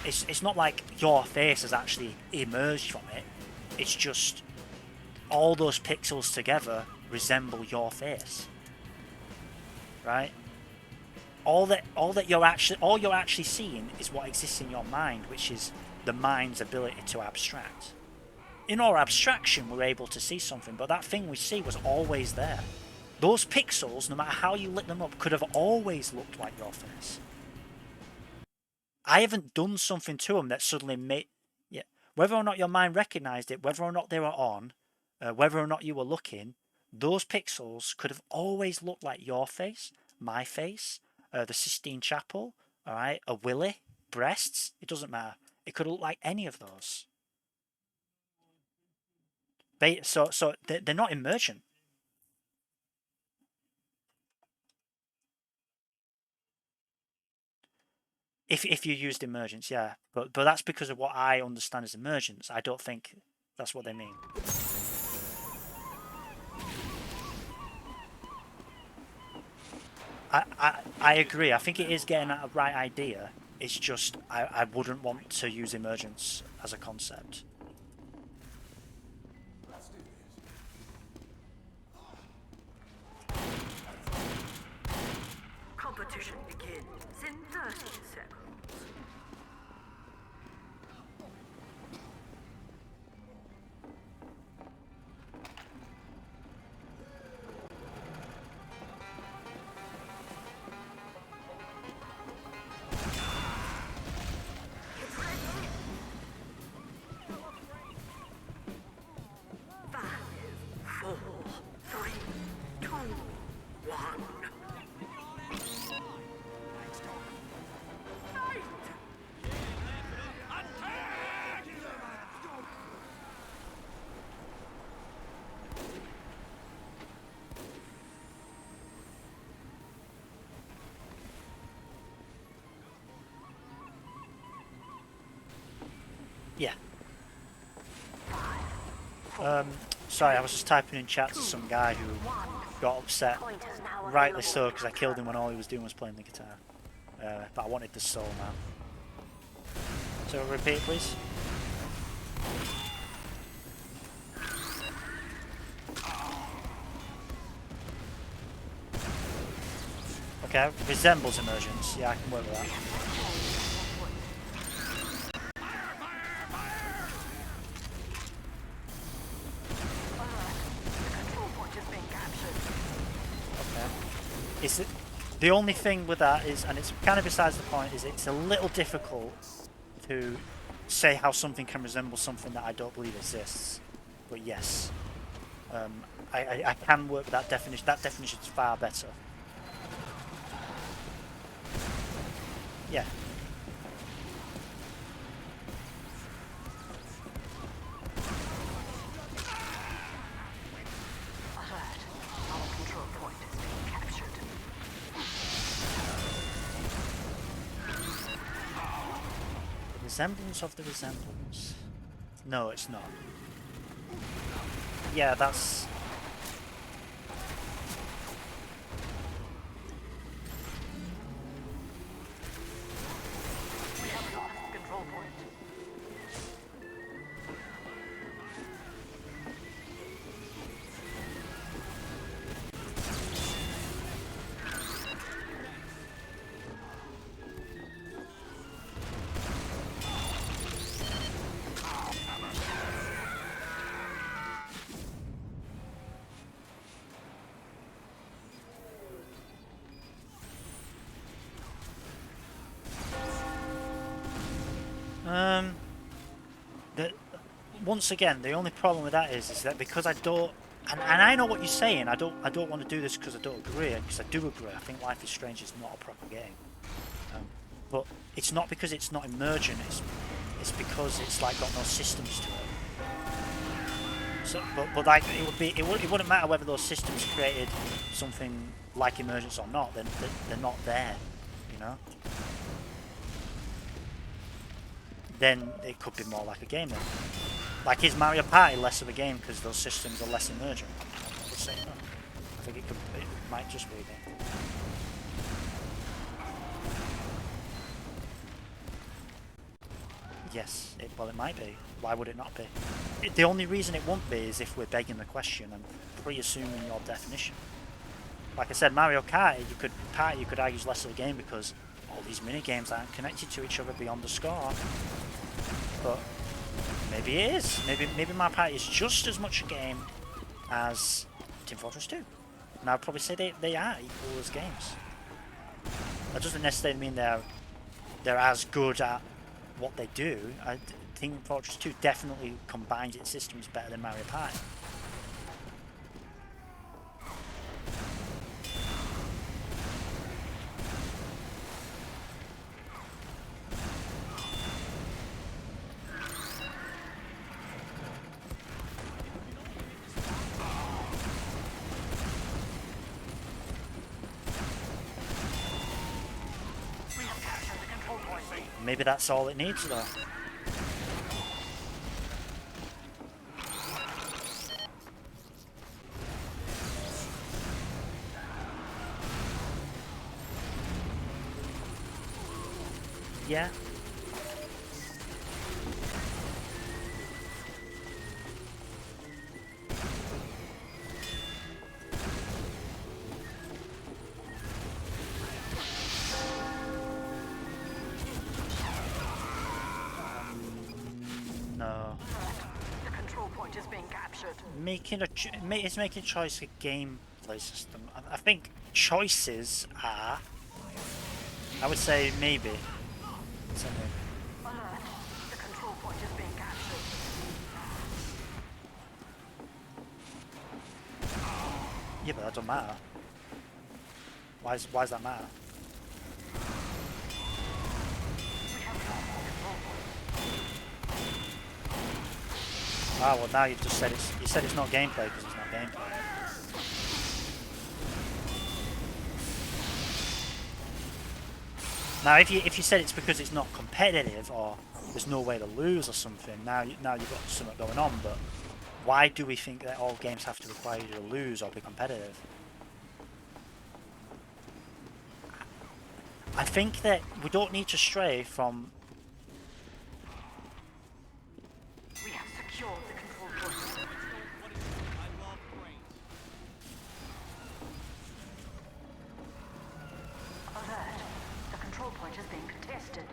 It's not like your face has actually emerged from it. It's just all those pixels together resemble your face, right? All you're actually seeing is what exists in your mind, which is the mind's ability to abstract. In our abstraction, we're able to see something, but that thing we see was always there. Those pixels, no matter how you lit them up, could have always looked like your face. I haven't done something to them that suddenly made... Yeah, whether or not your mind recognised it, whether or not they were on, whether or not you were looking, those pixels could have always looked like your face, my face, the Sistine Chapel, alright, a willy, breasts, it doesn't matter. It could look like any of those. So they're not emergent. If you used emergence, yeah, but that's because of what I understand as emergence. I don't think that's what they mean. I agree. I think it is getting at a right idea. It's just I wouldn't want to use emergence as a concept. Competition begins in 30 seconds. It's ready. 5, 4, 3, 2, 1. Yeah. Sorry, I was just typing in chat to some guy who got upset, rightly so, because I killed him when all he was doing was playing the guitar. But I wanted the soul now. So repeat, please. Okay, resembles emergence. Yeah, I can work with that. It's the only thing with that is, and it's kind of besides the point, is it's a little difficult to say how something can resemble something that I don't believe exists. But yes, I can work with that definition. That definition is far better. Yeah. Resemblance of the resemblance. No, it's not. Yeah, that's... The, once again, the only problem with that is that because I don't, and I know what you're saying. I don't want to do this because I don't agree. Because I do agree. I think Life is Strange is not a proper game. But it's not because it's not emergent. It's because it's like got no systems to it. So, but like it wouldn't matter whether those systems created something like emergence or not. They're not there, you know. Then it could be more like a game then. Like, is Mario Party less of a game because those systems are less emergent? I would say no. I think it might just be a game. Yes, well it might be. Why would it not be? The only reason it won't be is if we're begging the question and pre-assuming your definition. Like I said, Mario Kart, you could argue is less of a game because all these mini games aren't connected to each other beyond the score. But maybe it is. Maybe Mario Party is just as much a game as Team Fortress 2. And I'd probably say they are equal as games. That doesn't necessarily mean they're as good at what they do. I think Fortress 2 definitely combines its systems better than Mario Party. Maybe that's all it needs though. Yeah. No. The control point is being captured. It's making choice a gameplay system. I think choices are. I would say maybe. Alert. The control point is being captured. Yeah, but that don't matter. Why does that matter? Ah, well now you've just said it's not gameplay because it's not gameplay. Now if you said it's because it's not competitive or there's no way to lose or something, now you've got something going on. But why do we think that all games have to require you to lose or be competitive? I think that we don't need to stray from. We have secured the control point. Alert. The control point is being contested.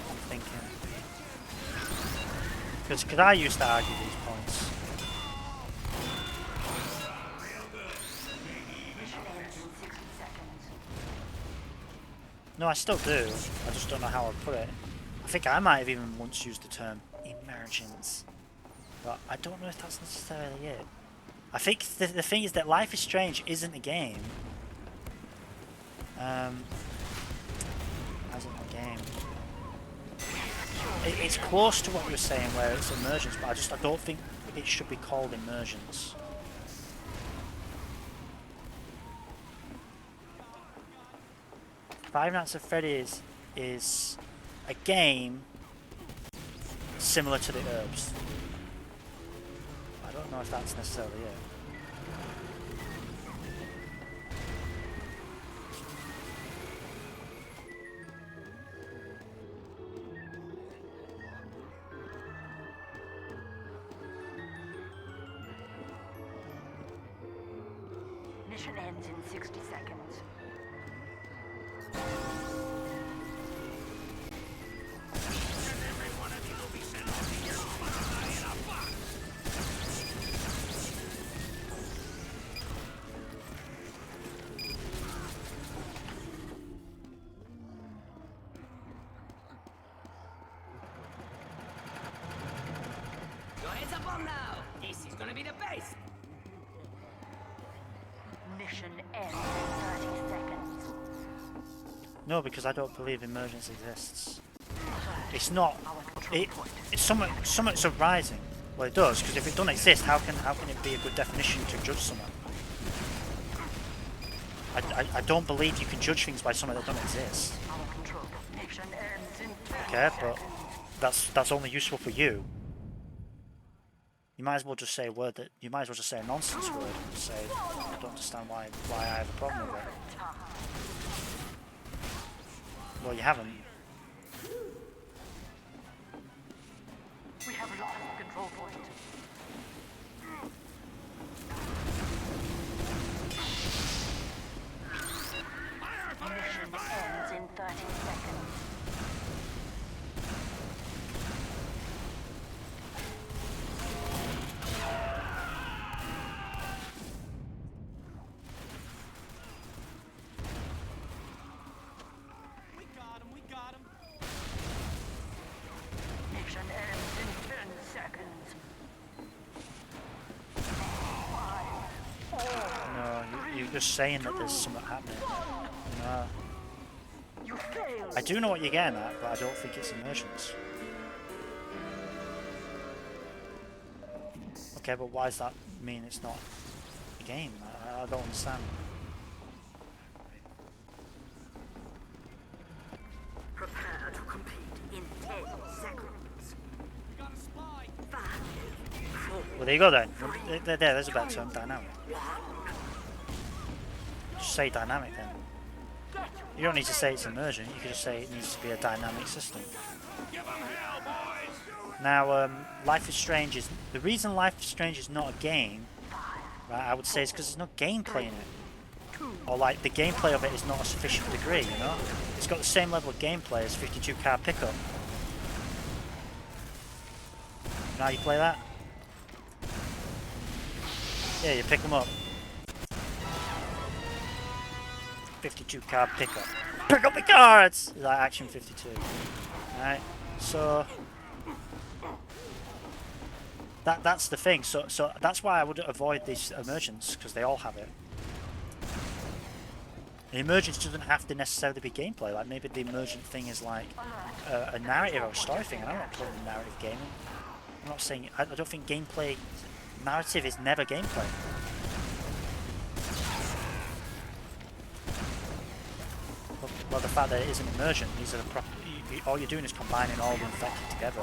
I'm thinking. Because I used to argue these points. Mission ends in 60 seconds. No, I still do. I just don't know how I'd put it. I think I might have even once used the term emergence. But I don't know if that's necessarily it. I think the thing is that Life is Strange isn't a game. As in a game. It's close to what you were saying where it's emergence, but I don't think it should be called emergence. Five Nights at Freddy's is a game similar to the Herbs. I don't know if that's necessarily it. Mission ends in 60 seconds. be the best. Mission ends in 30 seconds. No, because I don't believe emergence exists. It's not. It's somewhat surprising. Well, it does, because if it doesn't exist, how can it be a good definition to judge something? I don't believe you can judge things by something that don't exist. Our control mission ends in 10 Okay, seconds. but that's only useful for you. You might as well just say a word that you might as well just say a nonsense word and say I don't understand why I have a problem with it. Well, you haven't. We have lost the control point. Mission ends in 30 seconds. We got him. Mission ends in 10 seconds. No, you're just saying that there's something happening. No. You failed. I do know what you're getting at, but I don't think it's emergence. Okay, but why does that mean it's not a game? I don't understand. Prepare to compete in 10 seconds. We got a spy. 5, 4, Well, there you go then. There's a better term, dynamic. Just say dynamic then. You don't need to say it's emergent, you can just say it needs to be a dynamic system. Give them hell, boys. Now, Life is Strange is... The reason Life is Strange is not a game, right, I would say is because there's no gameplay in it. Or like, the gameplay of it is not a sufficient degree, you know? It's got the same level of gameplay as 52 car pickup. You know how you play that? Yeah, you pick them up. 52 car pickup. Pick up the cards! Is that Action 52? Alright, so... That's the thing, so that's why I would avoid this emergence, because they all have it. The emergence doesn't have to necessarily be gameplay, like maybe the emergent thing is like a narrative or a story thing, and I'm not calling it narrative gaming. I'm not saying, I don't think gameplay, narrative is never gameplay. Well, the fact that it isn't emergent, these are the all you're doing is combining all the infected together.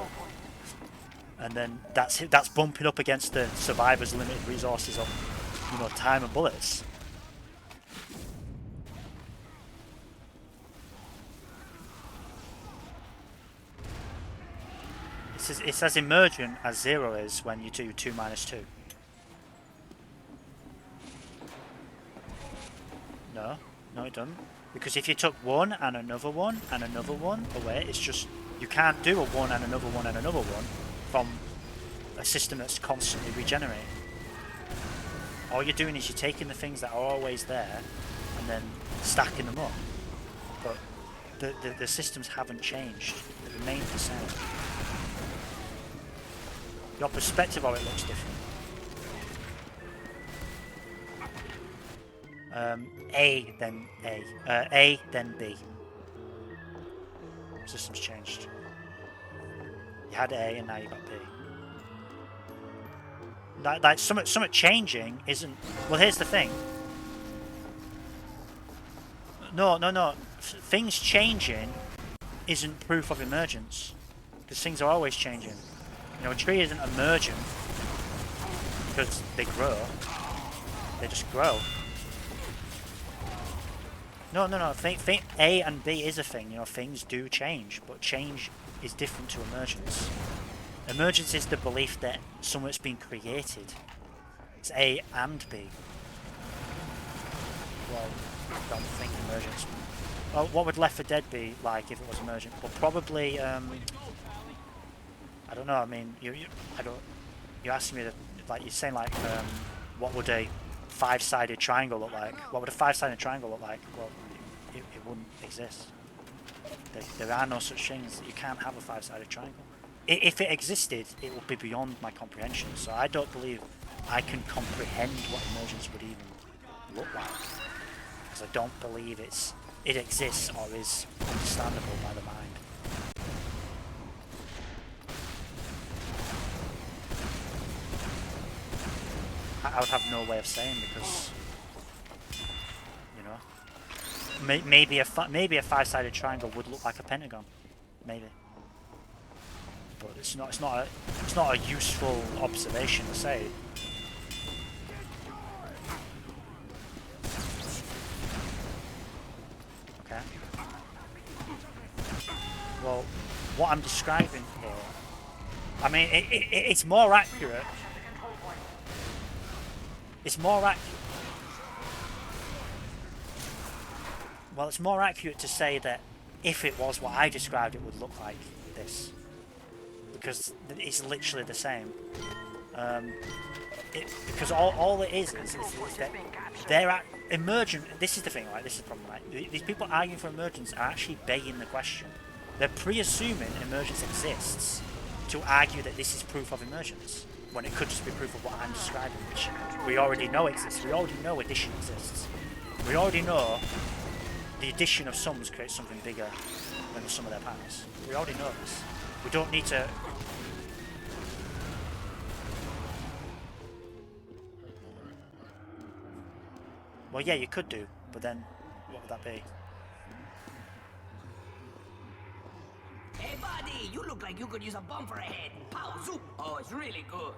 And then that's bumping up against the survivor's limited resources of, you know, time and bullets. It's as emergent as 0 is when you do 2 minus 2. No, it doesn't. Because if you took 1 and another 1 and another 1 away, it's just, you can't do a 1 and another 1 and another 1 from a system that's constantly regenerating. All you're doing is you're taking the things that are always there and then stacking them up. But the systems haven't changed. They remain the same. Your perspective of it looks different. A, then A. A, then B. System's changed. You had A and now you got B. Like something changing isn't... Well, here's the thing. No. Things changing isn't proof of emergence. Because things are always changing. You know, a tree isn't emergent because they grow. They just grow. No. A and B is a thing. You know, things do change, but change is different to emergence. Emergence is the belief that something's been created. It's A and B. Well, I don't think emergence. Well, what would Left 4 Dead be like if it was emergent? Well, probably. I don't know. I mean, you're asking me to, like, you're saying like, what would a 5-sided triangle look like? What would a 5-sided triangle look like? Well, it wouldn't exist. There are no such things. You can't have a 5-sided triangle. If it existed, it would be beyond my comprehension. So I don't believe I can comprehend what emergence would even look like, because I don't believe it exists or is understandable by the mind. I would have no way of saying, because, you know, maybe a five-sided triangle would look like a pentagon, maybe. But it's not a useful observation to say. Okay. Well, what I'm describing here, I mean, it's more accurate. It's more accurate. Well, it's more accurate to say that if it was what I described, it would look like this, because it's literally the same. Because all it is that they're emergent. This is the thing, right? This is the problem, right? These people arguing for emergence are actually begging the question. They're pre-assuming emergence exists to argue that this is proof of emergence, when it could just be proof of what I'm describing, which we already know exists. We already know addition exists. We already know the addition of sums creates something bigger than the sum of their parts. We already know this. We don't need to... Well, yeah, you could do, but then what would that be? Hey, buddy, you look like you could use a bumper ahead. Pow, zoom. Oh, it's really good.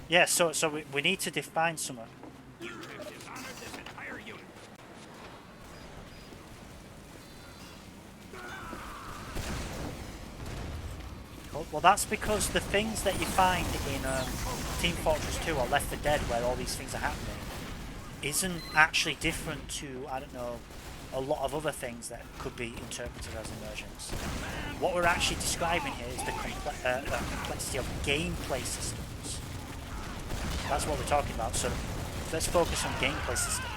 Yeah, so we need to define something. You have dishonored this entire unit. Well, that's because the things that you find in Team Fortress 2 or Left 4 Dead, where all these things are happening, isn't actually different to, I don't know, a lot of other things that could be interpreted as emergence. What we're actually describing here is the complexity of gameplay systems. That's what we're talking about, so let's focus on gameplay systems.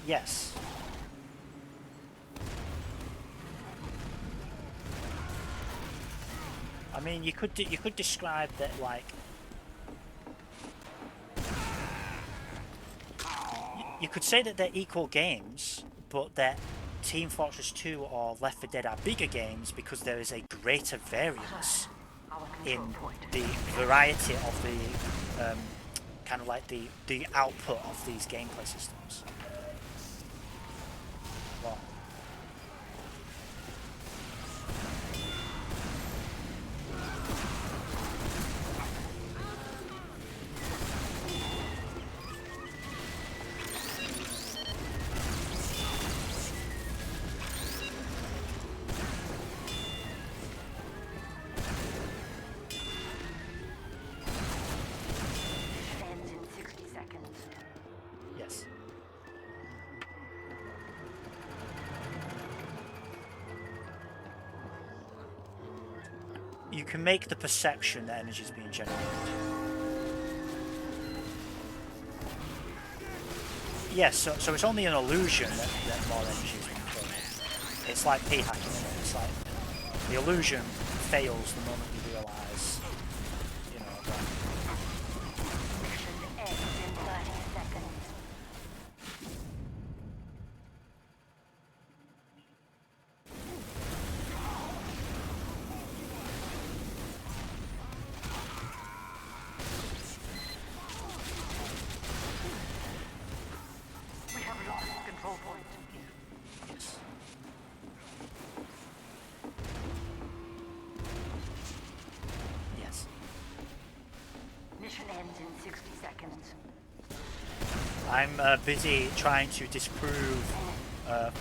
Yes. I mean, you could describe that, like, you could say that they're equal games, but that Team Fortress 2 or Left 4 Dead are bigger games because there is a greater variance in the variety of the kind of like the output of these gameplay systems. Well, Ends in 60 seconds. yes. You can make the perception that energy is being generated. Yes, so it's only an illusion that more energy is being created. It's like p-hacking, isn't it? It's like the illusion fails the moment you realise, you know, that. Mission ends in 30 seconds. We have lost control point. Yes. Yes. Mission ends in 60 seconds. I'm busy trying to disprove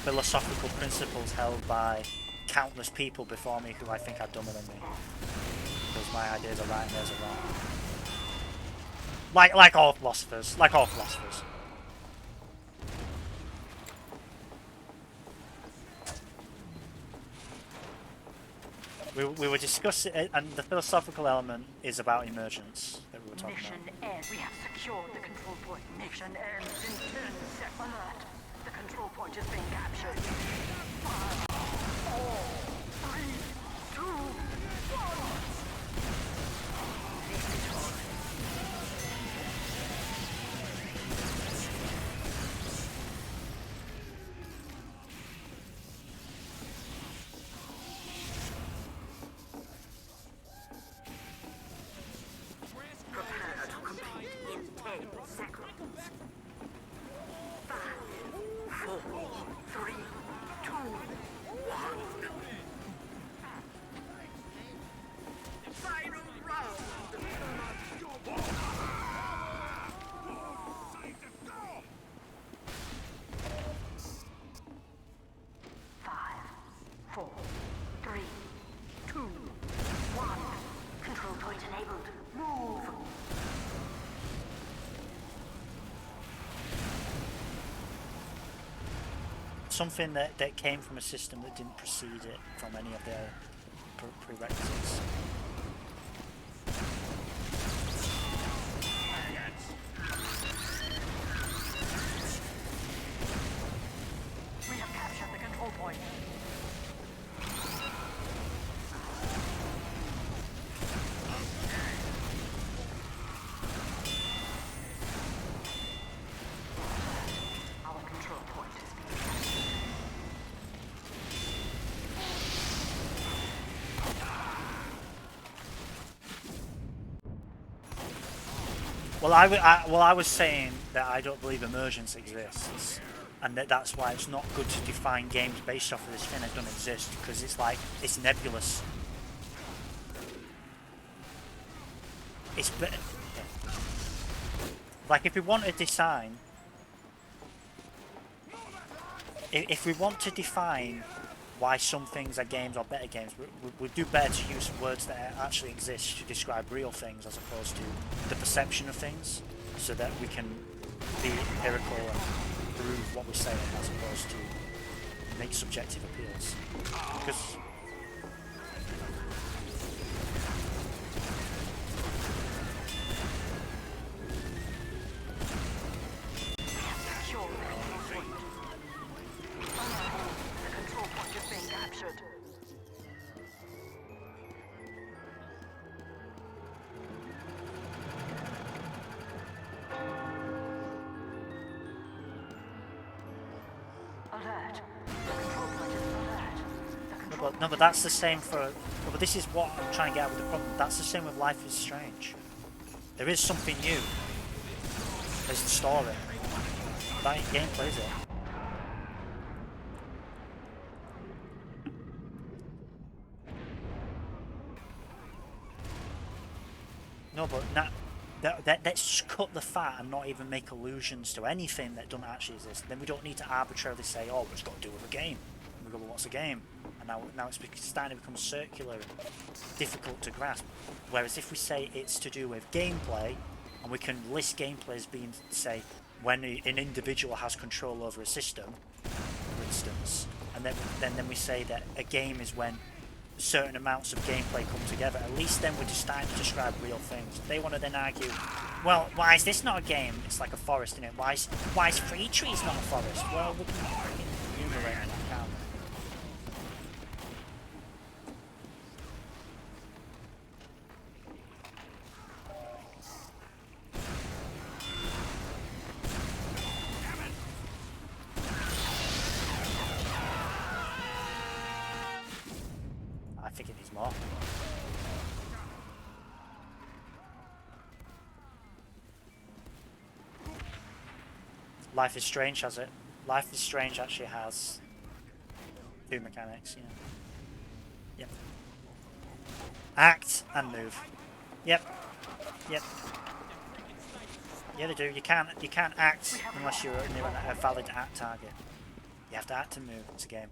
philosophical principles held by countless people before me who I think are dumber than me. Because my ideas are right and theirs are wrong. Like all philosophers. Like all philosophers. We were discussing it, and the philosophical element is about emergence that we were talking Mission about. ends. We have secured the control point. Mission ends in 10 seconds. Alert. The control point is being captured. 5, 4, 3, 2, 1. Prepare to complete in 10 seconds. 5, 4, 3, 2, 1. Final round. 5, 4, 3, 2, 1. Control point enabled. Move. Something that came from a system that didn't precede it from any of their prerequisites. We have captured the control point. Our control point is being captured. Well, I was saying that I don't believe emergence exists, and that's why it's not good to define games based off of this thing that doesn't exist, because it's like, it's nebulous. It's like, if we want to design, if we want to define why some things are games or better games, we do better to use words that actually exist to describe real things as opposed to the perception of things, so that we can be empirical and prove what we're saying as opposed to make subjective appeals. Because Secure the control point. The control point is being captured. Alert. The control point is alert. The control no, but that's the same for. No, but this is what I'm trying to get at with the problem. That's the same with Life is Strange. There is something new. There's the story. That gameplay is it. No, but let's just cut the fat and not even make allusions to anything that doesn't actually exist. Then we don't need to arbitrarily say, oh, it's got to do with a game. And we go, well, what's a game? And now it's starting to become circular and difficult to grasp. Whereas if we say it's to do with gameplay, and we can list gameplay as being, say, when an individual has control over a system, for instance, and then we say that a game is when certain amounts of gameplay come together, at least then we're just starting to describe real things. They want to then argue, well, why is this not a game? It's like a forest, isn't it? Why is Free Trees not a forest? Well, we can enumerate that, can't we? I think it needs more. Life is Strange has it. Life is Strange actually has 2 mechanics, yeah. Yep. Act and move. Yep. Yep. Yeah, they do. You can't act unless you're near a valid act target. You have to act and move. It's a game.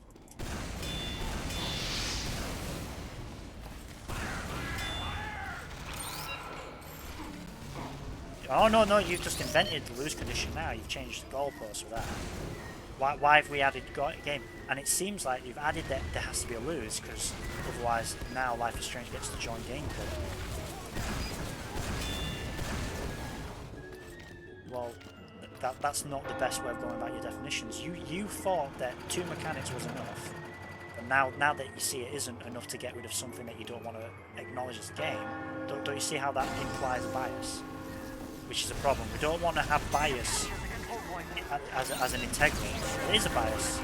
Oh no, you've just invented the lose condition now. You've changed the goalposts for that. Why have we added game? And it seems like you've added that there has to be a lose, because otherwise now Life is Strange gets to join game club. Well, that's not the best way of going about your definitions. You thought that 2 mechanics was enough, but now that you see it isn't enough to get rid of something that you don't want to acknowledge as a game, don't you see how that implies bias? Which is a problem. We don't want to have bias as an integral. It is a bias.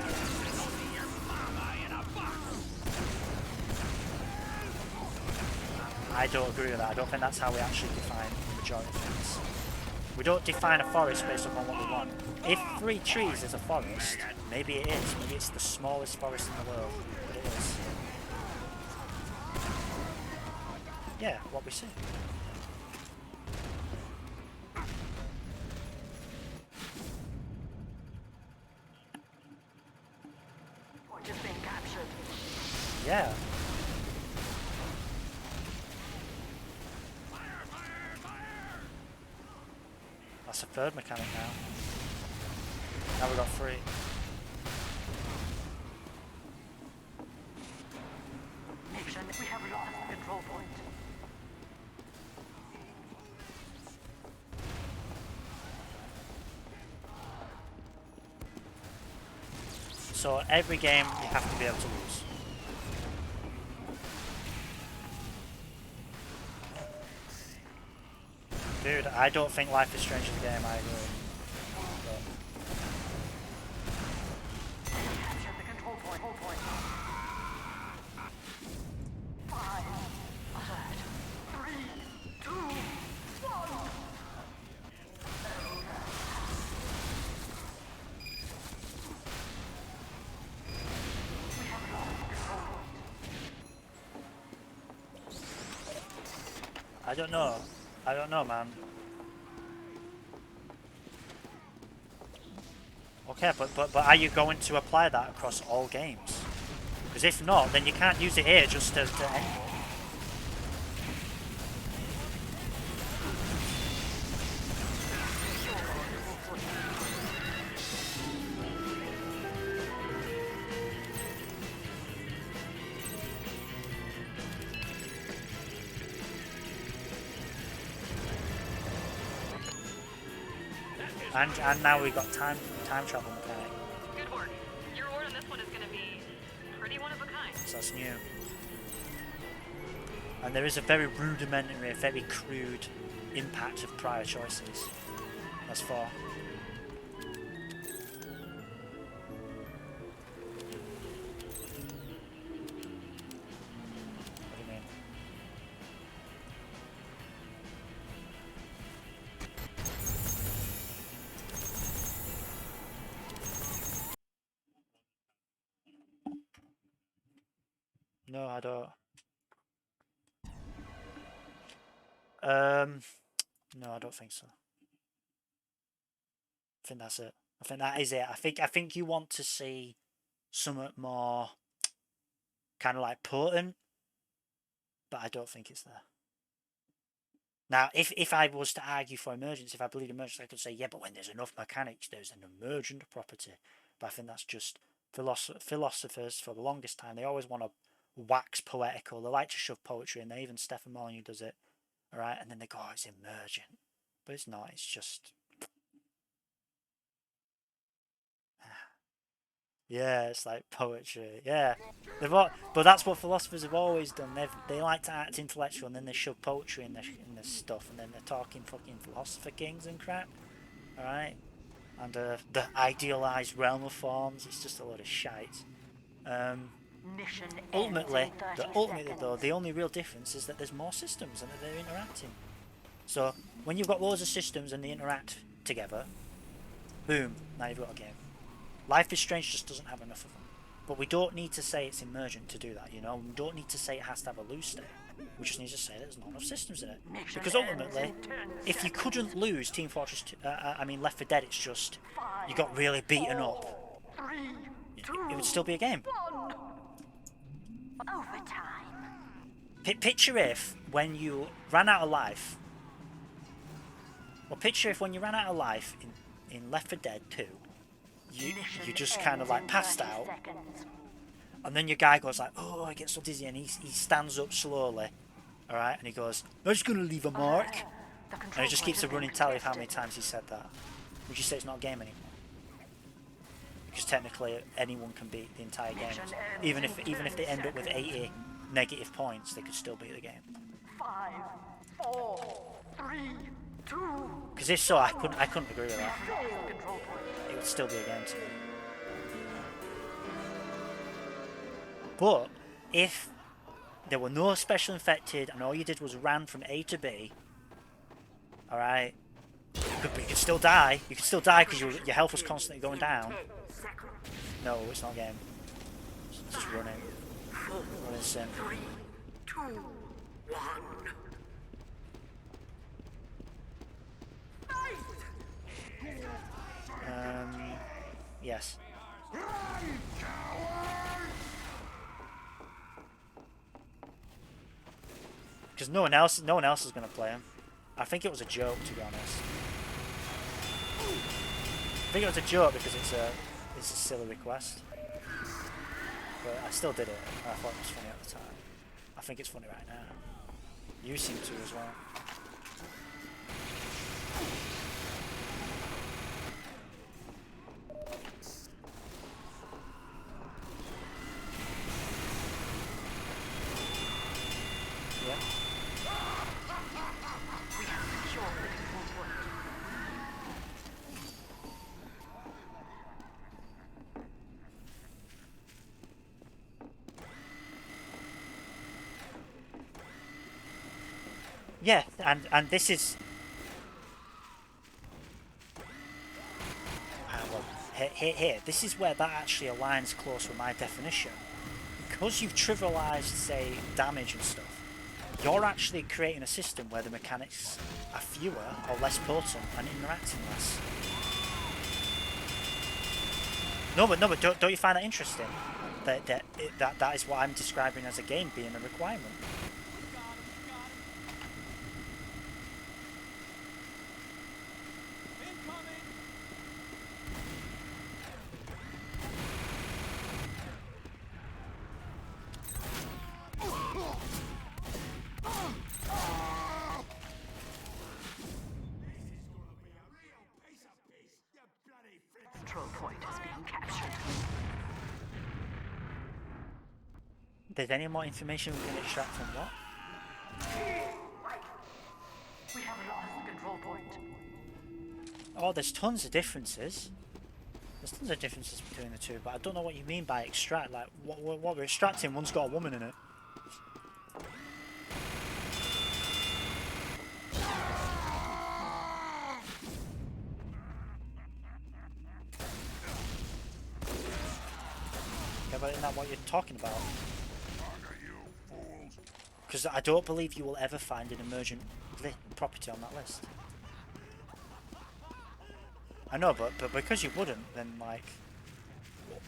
I don't agree with that. I don't think that's how we actually define the majority of things. We don't define a forest based upon what we want. If 3 trees is a forest, maybe it is. Maybe it's the smallest forest in the world, but it is. Yeah, what we see. Point is being captured. Yeah. That's a 3rd mechanic now. Now we've got 3. Mission, we have lost the control point. So every game you have to be able to lose. Dude, I don't think Life is Strange is a game, I agree. Capture the control point. 5, alert. 3, 2, 1. We have lost the control point. I don't know. I don't know, man. Okay, but are you going to apply that across all games? Because if not, then you can't use it here just to end. And now we've got time travel mechanic. Good work. Your award on this one is going to be pretty one of a kind. So that's new. And there is a very rudimentary, very crude impact of prior choices. That's 4. What do you mean? No, I don't. No, I don't think so. I think that's it. I think that is it. I think you want to see something more kind of like potent, but I don't think it's there. Now, if I was to argue for emergence, if I believe emergence, I could say, yeah, but when there's enough mechanics, there's an emergent property. But I think that's just philosophers for the longest time. They always want to wax poetical. They like to shove poetry in there. Even Stephen Molyneux does it. All right, and then they go, oh, it's emergent. But it's not. It's just... Yeah, it's like poetry. Yeah, but that's what philosophers have always done. They like to act intellectual, and then they shove poetry in their stuff, and then they're talking fucking philosopher kings and crap. All right, and the idealized realm of forms. It's just a load of shite. Mission Ultimately, ends in 30 though, seconds. the only real difference is that there's more systems and that they're interacting. So when you've got loads of systems and they interact together, boom, now you've got a game. Life is Strange just doesn't have enough of them. But we don't need to say it's emergent to do that, you know? We don't need to say it has to have a loose state. We just need to say there's not enough systems in it. Because ultimately, if you couldn't lose Team Fortress 2, Left 4 Dead, it's just, you got really beaten up. 3, 2, It would still be a game. 1. Overtime. Picture if, when you ran out of life, picture if when you ran out of life in Left 4 Dead 2, you just kind of like passed out, and then your guy goes like, oh, I get so dizzy, and he stands up slowly, all right, and he goes, I'm just gonna leave a mark, and he just keeps a running tally of how many times he said that. Would you say it's not a game anymore? Because technically anyone can beat the entire game, even if they end up with 80 negative points, they could still beat the game. 5, 4, 3, 2. Because if so, I couldn't agree with that. Control point. It would still be a game to me. But if there were no special infected and all you did was ran from A to B, alright, you could still die. You could still die because your health was constantly going down. No, it's not a game. It's just running. Running sim. 3, 2, 1. Yes. Because no one else is going to play him. I think it was a joke, to be honest. I think it was a joke because it's a silly request. But I still did it. I thought it was funny at the time. I think it's funny right now. You seem to as well. Yeah. We have secured the control point. Yeah, and this is well, here, this is where that actually aligns close with my definition. Because you've trivialized, say, damage and stuff, you're actually creating a system where the mechanics are fewer or less potent and interacting less. No, but don't you find that interesting? That is what I'm describing as a game being a requirement. Control point is being captured. There's any more information we can extract from what? We have lost the control point. Oh, there's tons of differences. There's tons of differences between the two, but I don't know what you mean by extract. Like, what we're extracting, one's got a woman in it. Yeah, but isn't that what you're talking about? Because I don't believe you will ever find an emergent property on that list. I know, but because you wouldn't, then like,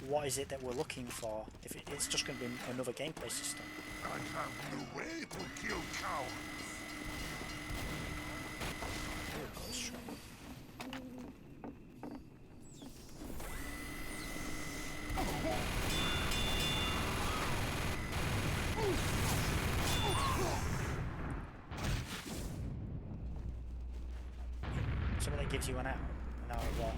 what is it that we're looking for? If it's just going to be another gameplay system. I have no way to kill cowards. Something that gives you an out. An out of what?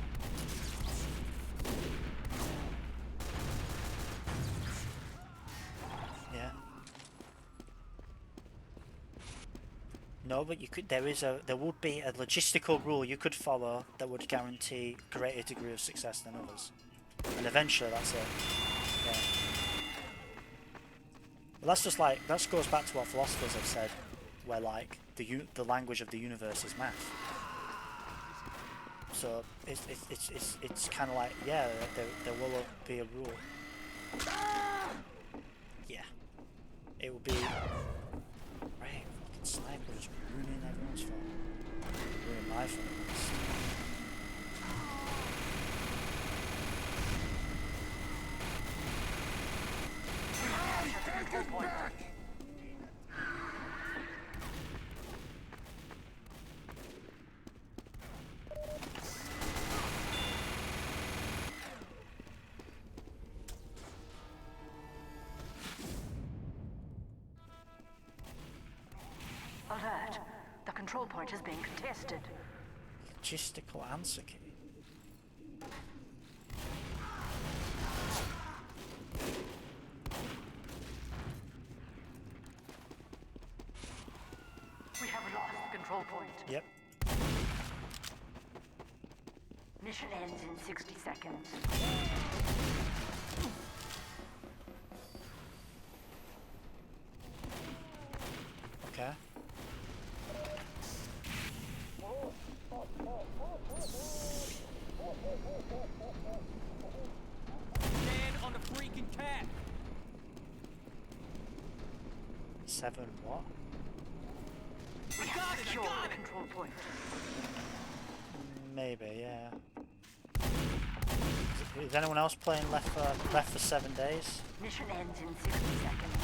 Yeah. No, but you could. There would be a logistical rule you could follow that would guarantee greater degree of success than others, and eventually that's it. Yeah. But that's just like that goes back to what philosophers have said, where like the language of the universe is math. So it's kind of like, yeah, there will be a rule. Yeah, it will be. Right, fucking sniper is ruining everyone's fun. Ruining my fun at least. control point is being contested. Logistical answer key. We have lost the control point. Yep. Mission ends in 60 seconds. Okay. Stand on the freaking cap. 7 what? We have secured the control point. Maybe, yeah. Is anyone else playing Left for 7 days? Mission ends in 60 seconds.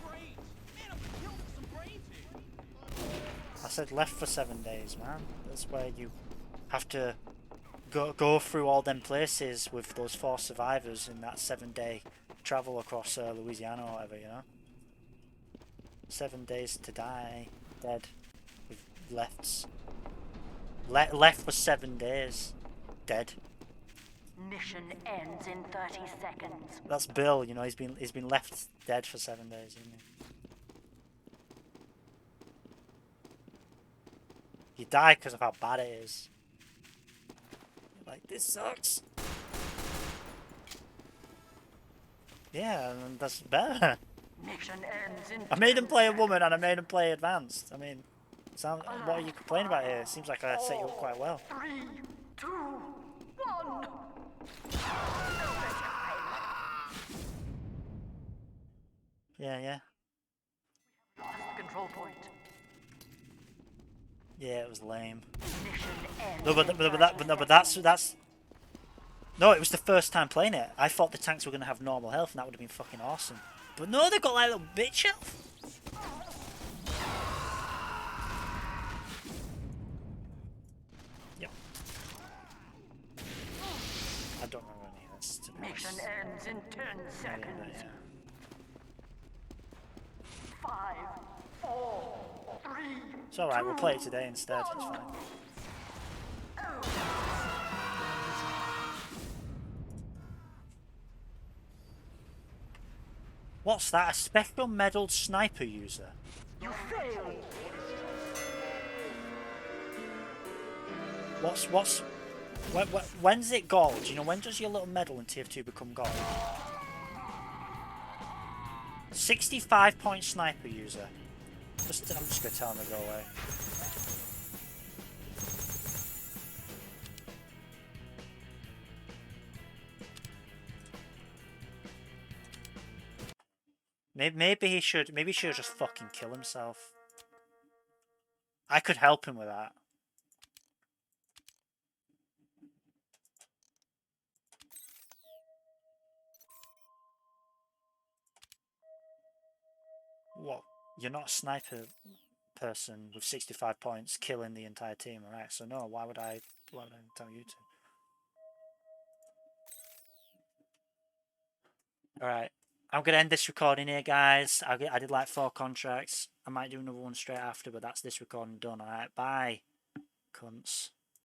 Brains. Man, I'm building some brains here. I said Left for 7 days, man. That's where you have to go through all them places with those 4 survivors in that 7-day travel across Louisiana or whatever, you know? 7 days to die, dead, with lefts. Left for 7 days, dead. Mission ends in 30 seconds. That's Bill, you know. He's been left dead for 7 days, isn't he? You die because of how bad it is. You're like, this sucks. Yeah, and that's better. Mission ends in I made him 10 play a seconds. woman and I made him play advanced. I mean, what are you complaining about here? It seems like I set you up quite well. 3, 2, 1. Yeah. Lost the control point. Yeah, it was lame. Mission ends. No, in but 30 that's seconds. no. It was the first time playing it. I thought the tanks were gonna have normal health, and that would have been fucking awesome. But no, they got like little bitch health. Yep. I don't remember any of this, to be honest. Mission ends in 10 seconds. Yeah. 5, 4, 3. It's alright, we'll play it today instead. It's fine. What's that? A special medaled sniper user? You failed. When's it gold? You know, when does your little medal in tier 2 become gold? 65 point sniper user. I'm just gonna tell him to go away. Maybe he should just fucking kill himself. I could help him with that. What? You're not a sniper person with 65 points killing the entire team, alright? So no, why would I tell you to? Alright. I'm going to end this recording here, guys. I did like 4 contracts. I might do another one straight after, but that's this recording done, alright? Bye, cunts.